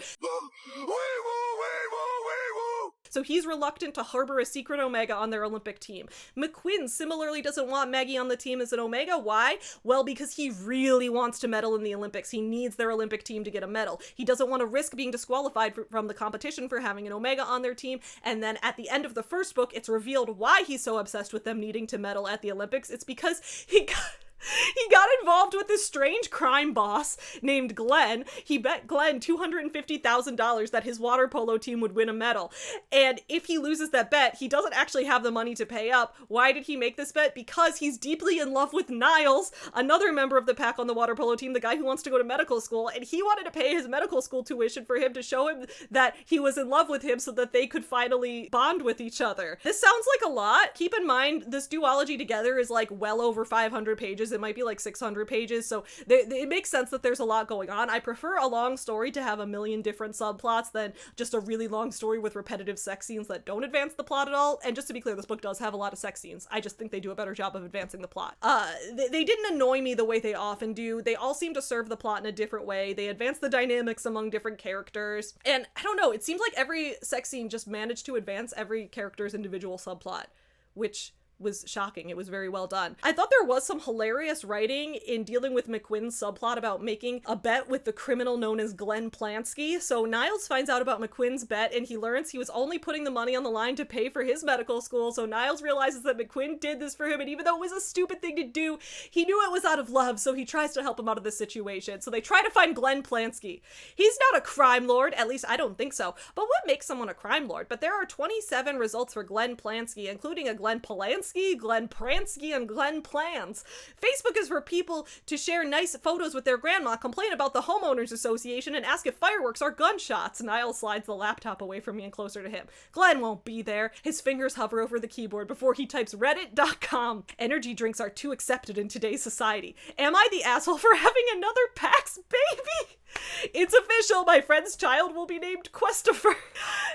Speaker 1: So he's reluctant to harbor a secret Omega on their Olympic team. McQuinn similarly doesn't want Maggie on the team as an Omega. Why? Well, because he really wants to medal in the Olympics. He needs their Olympic team to get a medal. He doesn't want to risk being disqualified from the competition for having an Omega on their team. And then at the end of the first book, it's revealed why he's so obsessed with them needing to medal at the Olympics. It's because he got involved with this strange crime boss named Glenn. He bet Glenn $250,000 that his water polo team would win a medal. And if he loses that bet, he doesn't actually have the money to pay up. Why did he make this bet? Because he's deeply in love with Niles, another member of the pack on the water polo team, the guy who wants to go to medical school, and he wanted to pay his medical school tuition for him to show him that he was in love with him so that they could finally bond with each other. This sounds like a lot. Keep in mind, this duology together is like well over 500 pages. It might be like 600 pages, so it makes sense that there's a lot going on. I prefer a long story to have a million different subplots than just a really long story with repetitive sex scenes that don't advance the plot at all. And just to be clear, this book does have a lot of sex scenes. I just think they do a better job of advancing the plot. They didn't annoy me the way they often do. They all seem to serve the plot in a different way. They advance the dynamics among different characters. And I don't know, it seems like every sex scene just managed to advance every character's individual subplot, which was shocking. It was very well done. I thought there was some hilarious writing in dealing with McQuinn's subplot about making a bet with the criminal known as Glenn Plansky. So Niles finds out about McQuinn's bet and he learns he was only putting the money on the line to pay for his medical school. So Niles realizes that McQuinn did this for him, and even though it was a stupid thing to do, he knew it was out of love, so he tries to help him out of this situation. So they try to find Glenn Plansky. He's not a crime lord, at least I don't think so. But what makes someone a crime lord? But there are 27 results for Glenn Plansky, including a Glenn Polanski, Glenn Pransky, and Glenn Plans. Facebook is for people to share nice photos with their grandma, complain about the homeowners association, and ask if fireworks are gunshots. Niles slides the laptop away from me and closer to him. Glenn won't be there. His fingers hover over the keyboard before he types reddit.com. Energy drinks are too accepted in today's society. Am I the asshole for having another PAX baby? It's official, my friend's child will be named Questifer.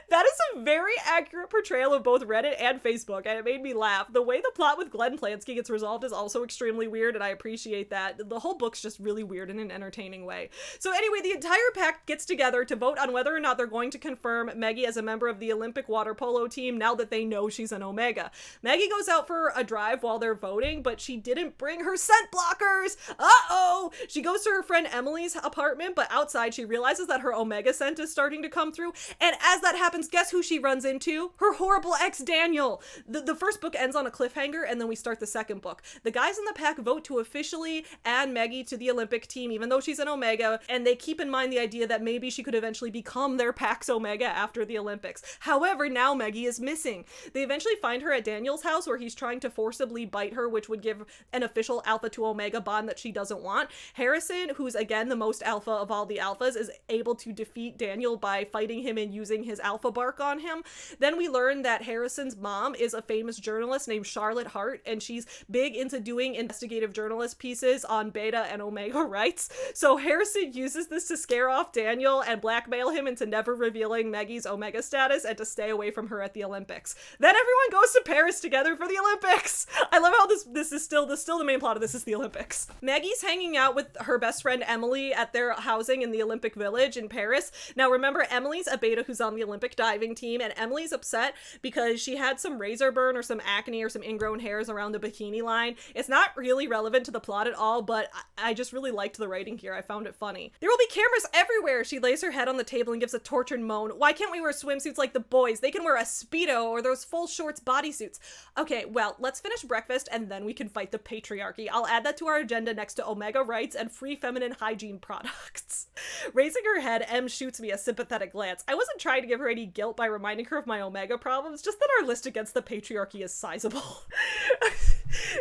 Speaker 1: That is a very accurate portrayal of both Reddit and Facebook, and it made me laugh. The way the plot with Glenn Plansky gets resolved is also extremely weird, and I appreciate that. The whole book's just really weird in an entertaining way. So anyway, the entire pack gets together to vote on whether or not they're going to confirm Maggie as a member of the Olympic water polo team now that they know she's an Omega. Maggie goes out for a drive while they're voting, but she didn't bring her scent blockers. Uh-oh! She goes to her friend Emily's apartment, but outside she realizes that her Omega scent is starting to come through, and as that happens, guess who she runs into? Her horrible ex Daniel. The first book ends on a cliffhanger, and then we start the second book. The guys in the pack vote to officially add Maggie to the Olympic team, even though she's an Omega, and they keep in mind the idea that maybe she could eventually become their pack's Omega after the Olympics. However, now Maggie is missing. They eventually find her at Daniel's house, where he's trying to forcibly bite her, which would give an official Alpha to Omega bond that she doesn't want. Harrison, who's again the most alpha of all the alphas, is able to defeat Daniel by fighting him and using his alpha bark on him. Then we learn that Harrison's mom is a famous journalist named Charlotte Hart, and she's big into doing investigative journalist pieces on Beta and Omega rights. So Harrison uses this to scare off Daniel and blackmail him into never revealing Maggie's Omega status and to stay away from her at the Olympics. Then everyone goes to Paris together for the Olympics. I love how this is still the main plot of this is the Olympics. Maggie's hanging out with her best friend Emily at their housing in the Olympic Village in Paris. Now remember, Emily's a beta who's on the Olympic diving team, and Emily's upset because she had some razor burn or some acne or some ingrown hairs around the bikini line. It's not really relevant to the plot at all, but I just really liked the writing here. I found it funny. There will be cameras everywhere. She lays her head on the table and gives a tortured moan. Why can't we wear swimsuits like the boys? They can wear a Speedo or those full shorts bodysuits. Okay, well, let's finish breakfast and then we can fight the patriarchy. I'll add that to our agenda next to Omega rights and free feminine hygiene products. Raising her head, Em shoots me a sympathetic glance. I wasn't trying to give her any guilt by reminding her of my Omega problems, just that our list against the patriarchy is sizable.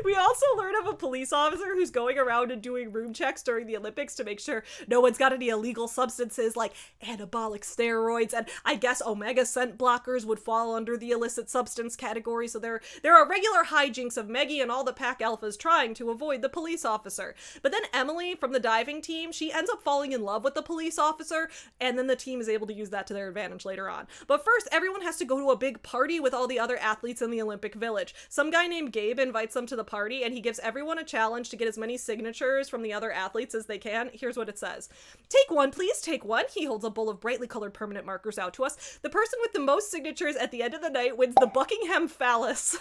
Speaker 1: We also learn of a police officer who's going around and doing room checks during the Olympics to make sure no one's got any illegal substances like anabolic steroids, and I guess Omega scent blockers would fall under the illicit substance category, so there are regular hijinks of Maggie and all the pack alphas trying to avoid the police officer. But then Emily from the diving team, she ends up falling in love with the police officer, and then the team is able to use that to their advantage later on. But first, everyone has to go to a big party with all the other athletes in the Olympic Village. Some guy named Gabe invites them to the party, and he gives everyone a challenge to get as many signatures from the other athletes as they can. Here's what it says. Take one, please, take one. He holds a bowl of brightly colored permanent markers out to us. The person with the most signatures at the end of the night wins the Buckingham Phallus.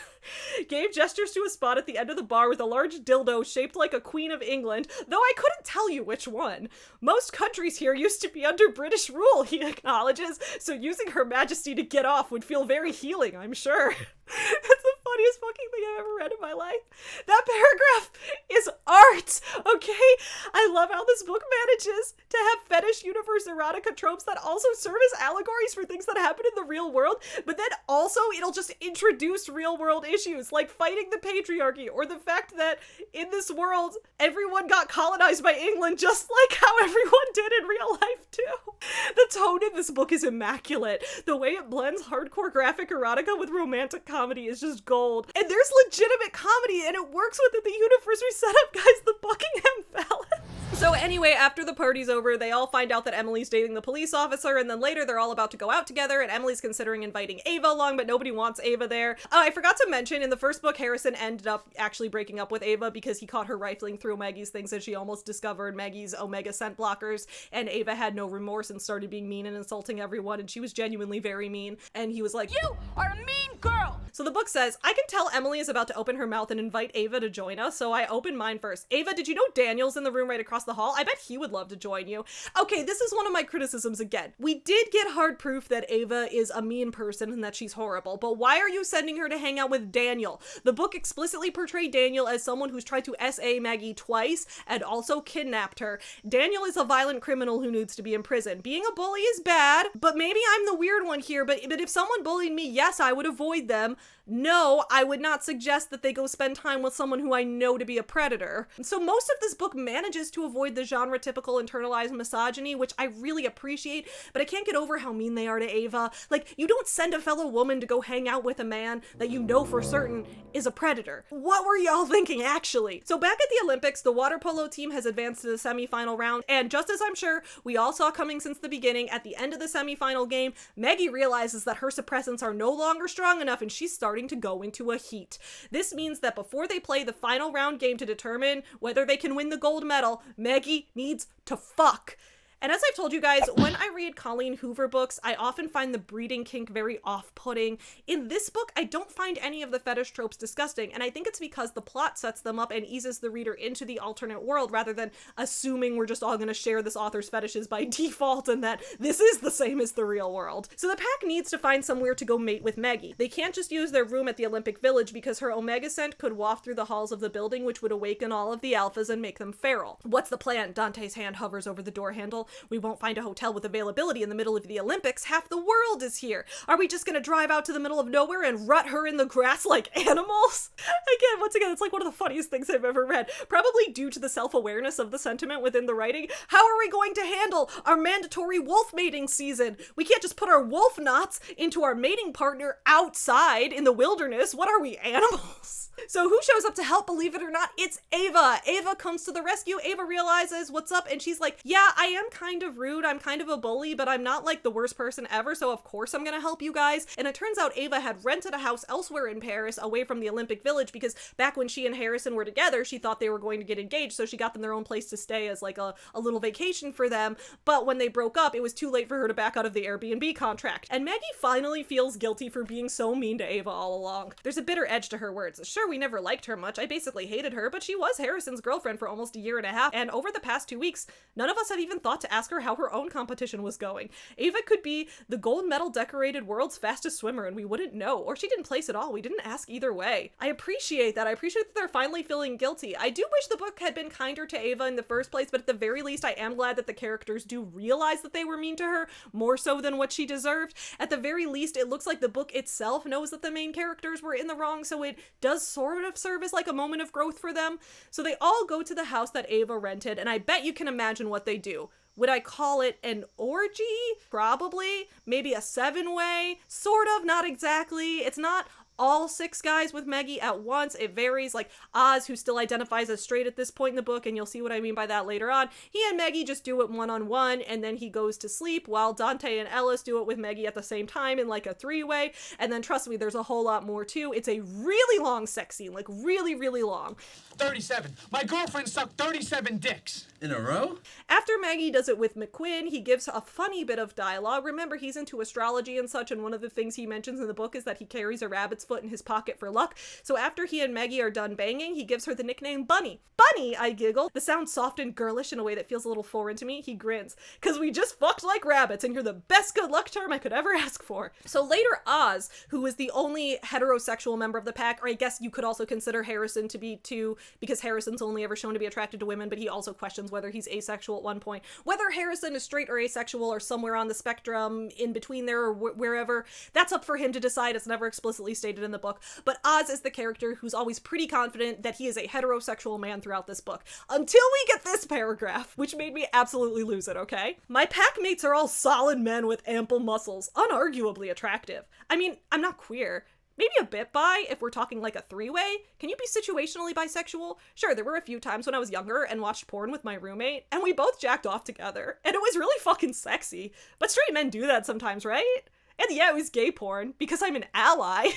Speaker 1: Gabe gestures to a spot at the end of the bar with a large dildo shaped like a Queen of England, though I couldn't tell you which one. Most countries here used to be under British rule, he acknowledges, so using Her Majesty to get off would feel very healing, I'm sure. That's the funniest fucking thing I've ever read in my life. That paragraph is art, okay? I love how this book manages to have fetish universe erotica tropes that also serve as allegories for things that happen in the real world, but then also it'll just introduce real world issues like fighting the patriarchy or the fact that in this world everyone got colonized by England just like how everyone did in real life too. The tone in this book is immaculate. The way it blends hardcore graphic erotica with romantic comedy is just gold. And there's legitimate comedy and it works within the universe we set up, guys. The Buckingham Phallus. So anyway, after the party's over, they all find out that Emily's dating the police officer, and then later they're all about to go out together, and Emily's considering inviting Ava along, but nobody wants Ava there. I forgot to mention, in the first book, Harrison ended up actually breaking up with Ava because he caught her rifling through Maggie's things and she almost discovered Maggie's Omega scent blockers, and Ava had no remorse and started being mean and insulting everyone, and she was genuinely very mean, and he was like, "You are a mean girl!" So the book says, I can tell Emily is about to open her mouth and invite Ava to join us, so I opened mine first. Ava, did you know Daniel's in the room right across the hall? I bet he would love to join you. Okay, this is one of my criticisms again. We did get hard proof that Ava is a mean person and that she's horrible, but why are you sending her to hang out with Daniel? The book explicitly portrayed Daniel as someone who's tried to SA Maggie twice and also kidnapped her. Daniel is a violent criminal who needs to be in prison. Being a bully is bad, but maybe I'm the weird one here, but if someone bullied me, yes, I would avoid them. No, I would not suggest that they go spend time with someone who I know to be a predator. So most of this book manages to avoid the genre-typical internalized misogyny, which I really appreciate, but I can't get over how mean they are to Ava. Like, you don't send a fellow woman to go hang out with a man that you know for certain is a predator. What were y'all thinking, actually? So back at the Olympics, the water polo team has advanced to the semi-final round, and just as I'm sure we all saw coming since the beginning, at the end of the semi-final game, Maggie realizes that her suppressants are no longer strong enough and she's starting to go into a heat. This means that before they play the final round game to determine whether they can win the gold medal, Maggie needs to fuck. And as I've told you guys, when I read Colleen Hoover books, I often find the breeding kink very off-putting. In this book, I don't find any of the fetish tropes disgusting, and I think it's because the plot sets them up and eases the reader into the alternate world rather than assuming we're just all going to share this author's fetishes by default and that this is the same as the real world. So the pack needs to find somewhere to go mate with Maggie. They can't just use their room at the Olympic Village because her Omega scent could waft through the halls of the building, which would awaken all of the alphas and make them feral. What's the plan? Dante's hand hovers over the door handle. We won't find a hotel with availability in the middle of the Olympics. Half the world is here. Are we just gonna drive out to the middle of nowhere and rut her in the grass like animals? Again, once again, it's like one of the funniest things I've ever read. Probably due to the self-awareness of the sentiment within the writing. How are we going to handle our mandatory wolf mating season? We can't just put our wolf knots into our mating partner outside in the wilderness. What are we, animals? So who shows up to help? Believe it or not, it's Ava. Ava comes to the rescue. Ava realizes what's up and she's like, yeah, I am kind of rude. I'm kind of a bully, but I'm not like the worst person ever. So of course I'm gonna help you guys. And it turns out Ava had rented a house elsewhere in Paris away from the Olympic Village because back when she and Harrison were together, she thought they were going to get engaged. So she got them their own place to stay as like a little vacation for them. But when they broke up, it was too late for her to back out of the Airbnb contract. And Maggie finally feels guilty for being so mean to Ava all along. There's a bitter edge to her words. Sure, we never liked her much. I basically hated her, but she was Harrison's girlfriend for almost a year and a half. And over the past 2 weeks, none of us have even thought to ask her how her own competition was going. Ava could be the gold medal decorated world's fastest swimmer and we wouldn't know, or she didn't place at all. We didn't ask either way. I appreciate that. I appreciate that they're finally feeling guilty. I do wish the book had been kinder to Ava in the first place, but at the very least, I am glad that the characters do realize that they were mean to her, more so than what she deserved. At the very least, it looks like the book itself knows that the main characters were in the wrong, so it does sort of serve as like a moment of growth for them. So they all go to the house that Ava rented, and I bet you can imagine what they do. Would I call it an orgy? Probably. Maybe a 7-way? Sort of, not exactly. It's not all 6 guys with Maggie at once. It varies. Like Oz, who still identifies as straight at this point in the book, and you'll see what I mean by that later on, he and Maggie just do it one-on-one, and then he goes to sleep, while Dante and Ellis do it with Maggie at the same time in like a 3-way, and then trust me, there's a whole lot more too. It's a really long sex scene, like really, really long.
Speaker 11: 37. My girlfriend sucked 37 dicks.
Speaker 2: In a row?
Speaker 1: After Maggie does it with McQuinn, he gives a funny bit of dialogue. Remember, he's into astrology and such, and one of the things he mentions in the book is that he carries a rabbit's foot in his pocket for luck. So after he and Maggie are done banging, he gives her the nickname Bunny. Bunny, I giggle. The sound soft and girlish in a way that feels a little foreign to me. He grins. Cause we just fucked like rabbits, and you're the best good luck charm I could ever ask for. So later, Oz, who is the only heterosexual member of the pack, or I guess you could also consider Harrison to be too, because Harrison's only ever shown to be attracted to women, but he also questions whether he's asexual at one point. Whether Harrison is straight or asexual or somewhere on the spectrum in between there or wherever, that's up for him to decide. It's never explicitly stated in the book. But Oz is the character who's always pretty confident that he is a heterosexual man throughout this book. Until we get this paragraph, which made me absolutely lose it, okay? My pack mates are all solid men with ample muscles, unarguably attractive. I mean, I'm not queer. maybe a bit bi if we're talking like a three-way. Can you be situationally bisexual? Sure, there were a few times when I was younger and watched porn with my roommate, and we both jacked off together, and it was really fucking sexy. But straight men do that sometimes, right? And yeah, it was gay porn, because I'm an ally.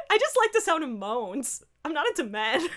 Speaker 1: I just like the sound of moans. I'm not into men.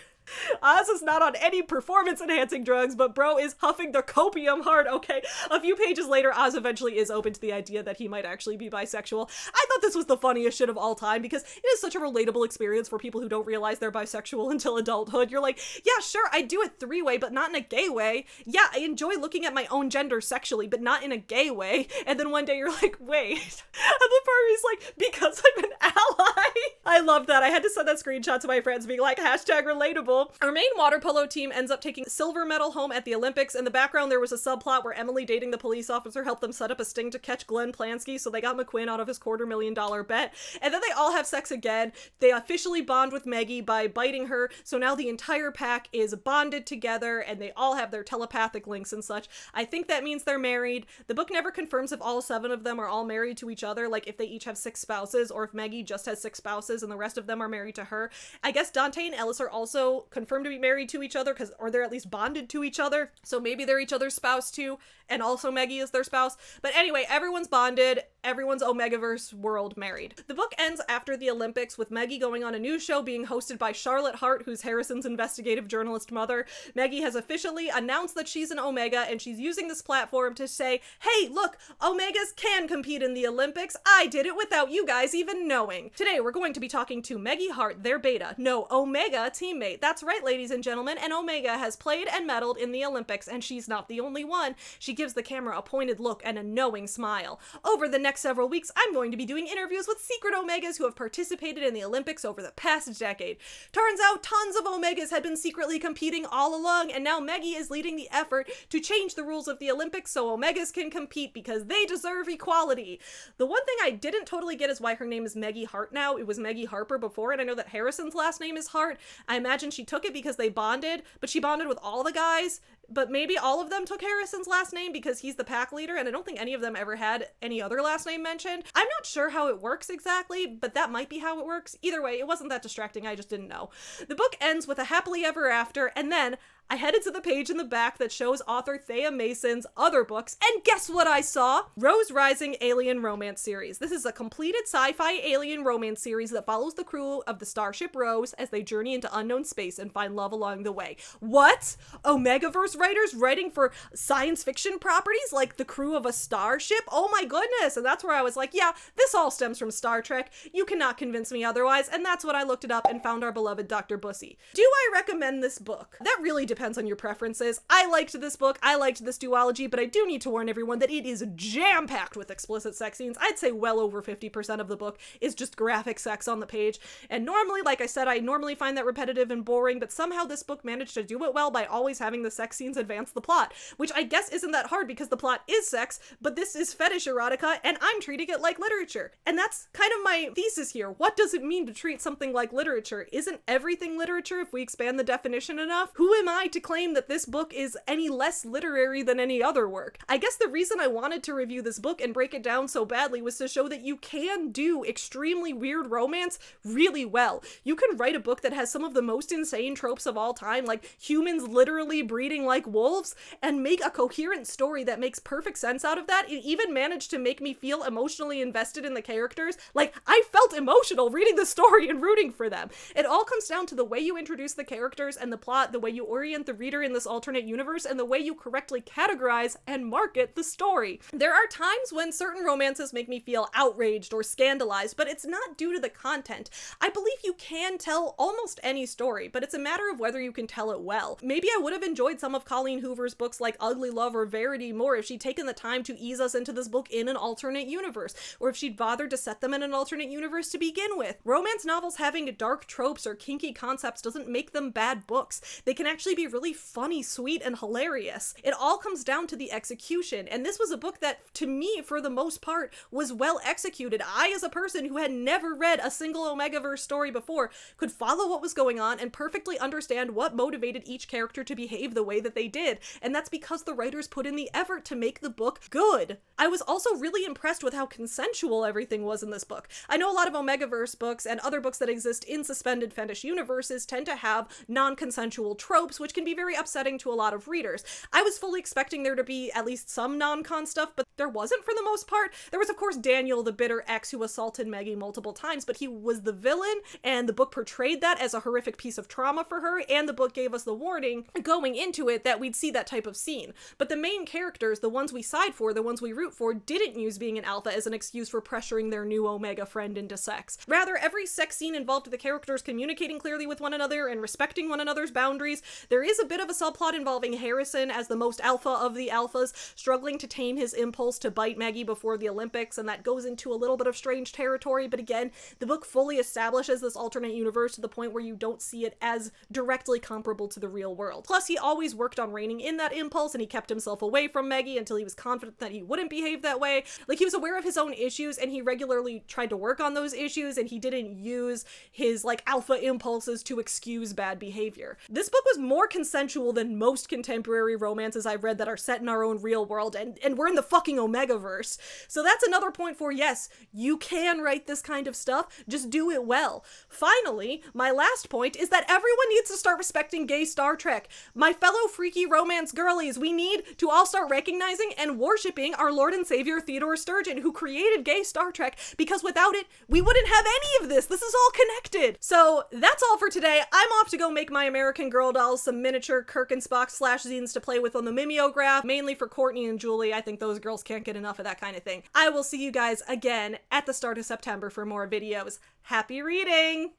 Speaker 1: Oz is not on any performance-enhancing drugs, but bro is huffing the copium hard. Okay, a few pages later, Oz eventually is open to the idea that he might actually be bisexual. I thought this was the funniest shit of all time because it is such a relatable experience for people who don't realize they're bisexual until adulthood. You're like, yeah, sure, I do it three-way, but not in a gay way. Yeah, I enjoy looking at my own gender sexually, but not in a gay way. And then one day you're like, wait. And the part is like, because I'm an ally. I love that. I had to send that screenshot to my friends being like, #relatable. Our main water polo team ends up taking silver medal home at the Olympics. In the background, there was a subplot where Emily dating the police officer helped them set up a sting to catch Glenn Plansky, so they got McQuinn out of his $250,000 bet. And then they all have sex again. They officially bond with Maggie by biting her, so now the entire pack is bonded together, and they all have their telepathic links and such. I think that means they're married. The book never confirms if all 7 of them are all married to each other, like if they each have 6 spouses, or if Maggie just has 6 spouses and the rest of them are married to her. I guess Dante and Ellis are also confirmed to be married to each other, or they're at least bonded to each other, so maybe they're each other's spouse too, and also Maggie is their spouse. But anyway, everyone's bonded, everyone's Omegaverse world married. The book ends after the Olympics with Maggie going on a news show being hosted by Charlotte Hart, who's Harrison's investigative journalist mother. Maggie has officially announced that she's an Omega, and she's using this platform to say, hey, look, Omegas can compete in the Olympics. I did it without you guys even knowing. Today, we're going to be talking to Maggie Hart, their beta, no, Omega teammate. That's right, ladies and gentlemen, and Omega has played and medaled in the Olympics, and she's not the only one. She gives the camera a pointed look and a knowing smile. Over the next several weeks, I'm going to be doing interviews with secret Omegas who have participated in the Olympics over the past decade. Turns out tons of Omegas had been secretly competing all along, and now Maggie is leading the effort to change the rules of the Olympics so Omegas can compete because they deserve equality. The one thing I didn't totally get is why her name is Maggie Hart now. It was Maggie Harper before, and I know that Harrison's last name is Hart. I imagine she took it because they bonded, but she bonded with all the guys. But maybe all of them took Harrison's last name because he's the pack leader, and I don't think any of them ever had any other last name mentioned. I'm not sure how it works exactly, but that might be how it works. Either way, it wasn't that distracting, I just didn't know. The book ends with a happily ever after, and then I headed to the page in the back that shows author Thea Mason's other books, and guess what I saw? Rose Rising Alien Romance Series. This is a completed sci-fi alien romance series that follows the crew of the Starship Rose as they journey into unknown space and find love along the way. What? Omegaverse writers writing for science fiction properties like the crew of a starship? Oh my goodness! And that's where I was like, yeah, this all stems from Star Trek. You cannot convince me otherwise, and that's when I looked it up and found our beloved Dr. Bussey. Do I recommend this book? That really depends on your preferences. I liked this book, I liked this duology, but I do need to warn everyone that it is jam-packed with explicit sex scenes. I'd say well over 50% of the book is just graphic sex on the page, and normally, like I said, I normally find that repetitive and boring, but somehow this book managed to do it well by always having the sex scenes advance the plot, which I guess isn't that hard because the plot is sex, but this is fetish erotica, and I'm treating it like literature. And that's kind of my thesis here. What does it mean to treat something like literature? Isn't everything literature if we expand the definition enough? Who am I to claim that this book is any less literary than any other work? I guess the reason I wanted to review this book and break it down so badly was to show that you can do extremely weird romance really well. You can write a book that has some of the most insane tropes of all time, like humans literally breeding like wolves, and make a coherent story that makes perfect sense out of that. It even managed to make me feel emotionally invested in the characters. Like, I felt emotional reading the story and rooting for them. It all comes down to the way you introduce the characters and the plot, the way you orient the reader in this alternate universe, and the way you correctly categorize and market the story. There are times when certain romances make me feel outraged or scandalized, but it's not due to the content. I believe you can tell almost any story, but it's a matter of whether you can tell it well. Maybe I would have enjoyed some of Colleen Hoover's books like Ugly Love or Verity more if she'd taken the time to ease us into this book in an alternate universe, or if she'd bothered to set them in an alternate universe to begin with. Romance novels having dark tropes or kinky concepts doesn't make them bad books. They can actually be be really funny, sweet, and hilarious. It all comes down to the execution, and this was a book that, to me, for the most part, was well executed. I, as a person who had never read a single Omegaverse story before, could follow what was going on and perfectly understand what motivated each character to behave the way that they did, and that's because the writers put in the effort to make the book good. I was also really impressed with how consensual everything was in this book. I know a lot of Omegaverse books and other books that exist in suspended fantasy universes tend to have non-consensual tropes, which can be very upsetting to a lot of readers. I was fully expecting there to be at least some non-con stuff, but there wasn't for the most part. There was, of course, Daniel, the bitter ex who assaulted Maggie multiple times, but he was the villain, and the book portrayed that as a horrific piece of trauma for her, and the book gave us the warning going into it that we'd see that type of scene. But the main characters, the ones we side for, the ones we root for, didn't use being an alpha as an excuse for pressuring their new Omega friend into sex. Rather, every sex scene involved the characters communicating clearly with one another and respecting one another's boundaries. There is a bit of a subplot involving Harrison as the most alpha of the alphas, struggling to tame his impulse to bite Maggie before the Olympics, and that goes into a little bit of strange territory, but again, the book fully establishes this alternate universe to the point where you don't see it as directly comparable to the real world. Plus, he always worked on reining in that impulse, and he kept himself away from Maggie until he was confident that he wouldn't behave that way. Like, he was aware of his own issues, and he regularly tried to work on those issues, and he didn't use his, like, alpha impulses to excuse bad behavior. This book was more consensual than most contemporary romances I've read that are set in our own real world, and we're in the fucking Omegaverse. So that's another point for, yes, you can write this kind of stuff, just do it well. Finally, my last point is that everyone needs to start respecting gay Star Trek. My fellow freaky romance girlies, we need to all start recognizing and worshiping our Lord and Savior Theodore Sturgeon, who created gay Star Trek, because without it, we wouldn't have any of this. This is all connected. So that's all for today. I'm off to go make my American Girl dolls some miniature Kirk and Spock /zines to play with on the mimeograph, mainly for Courtney and Julie. I think those girls can't get enough of that kind of thing. I will see you guys again at the start of September for more videos. Happy reading!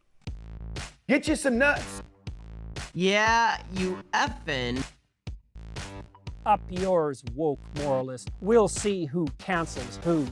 Speaker 10: Get you some nuts!
Speaker 3: Yeah, you effin'.
Speaker 4: Up yours, woke moralist. We'll see who cancels who.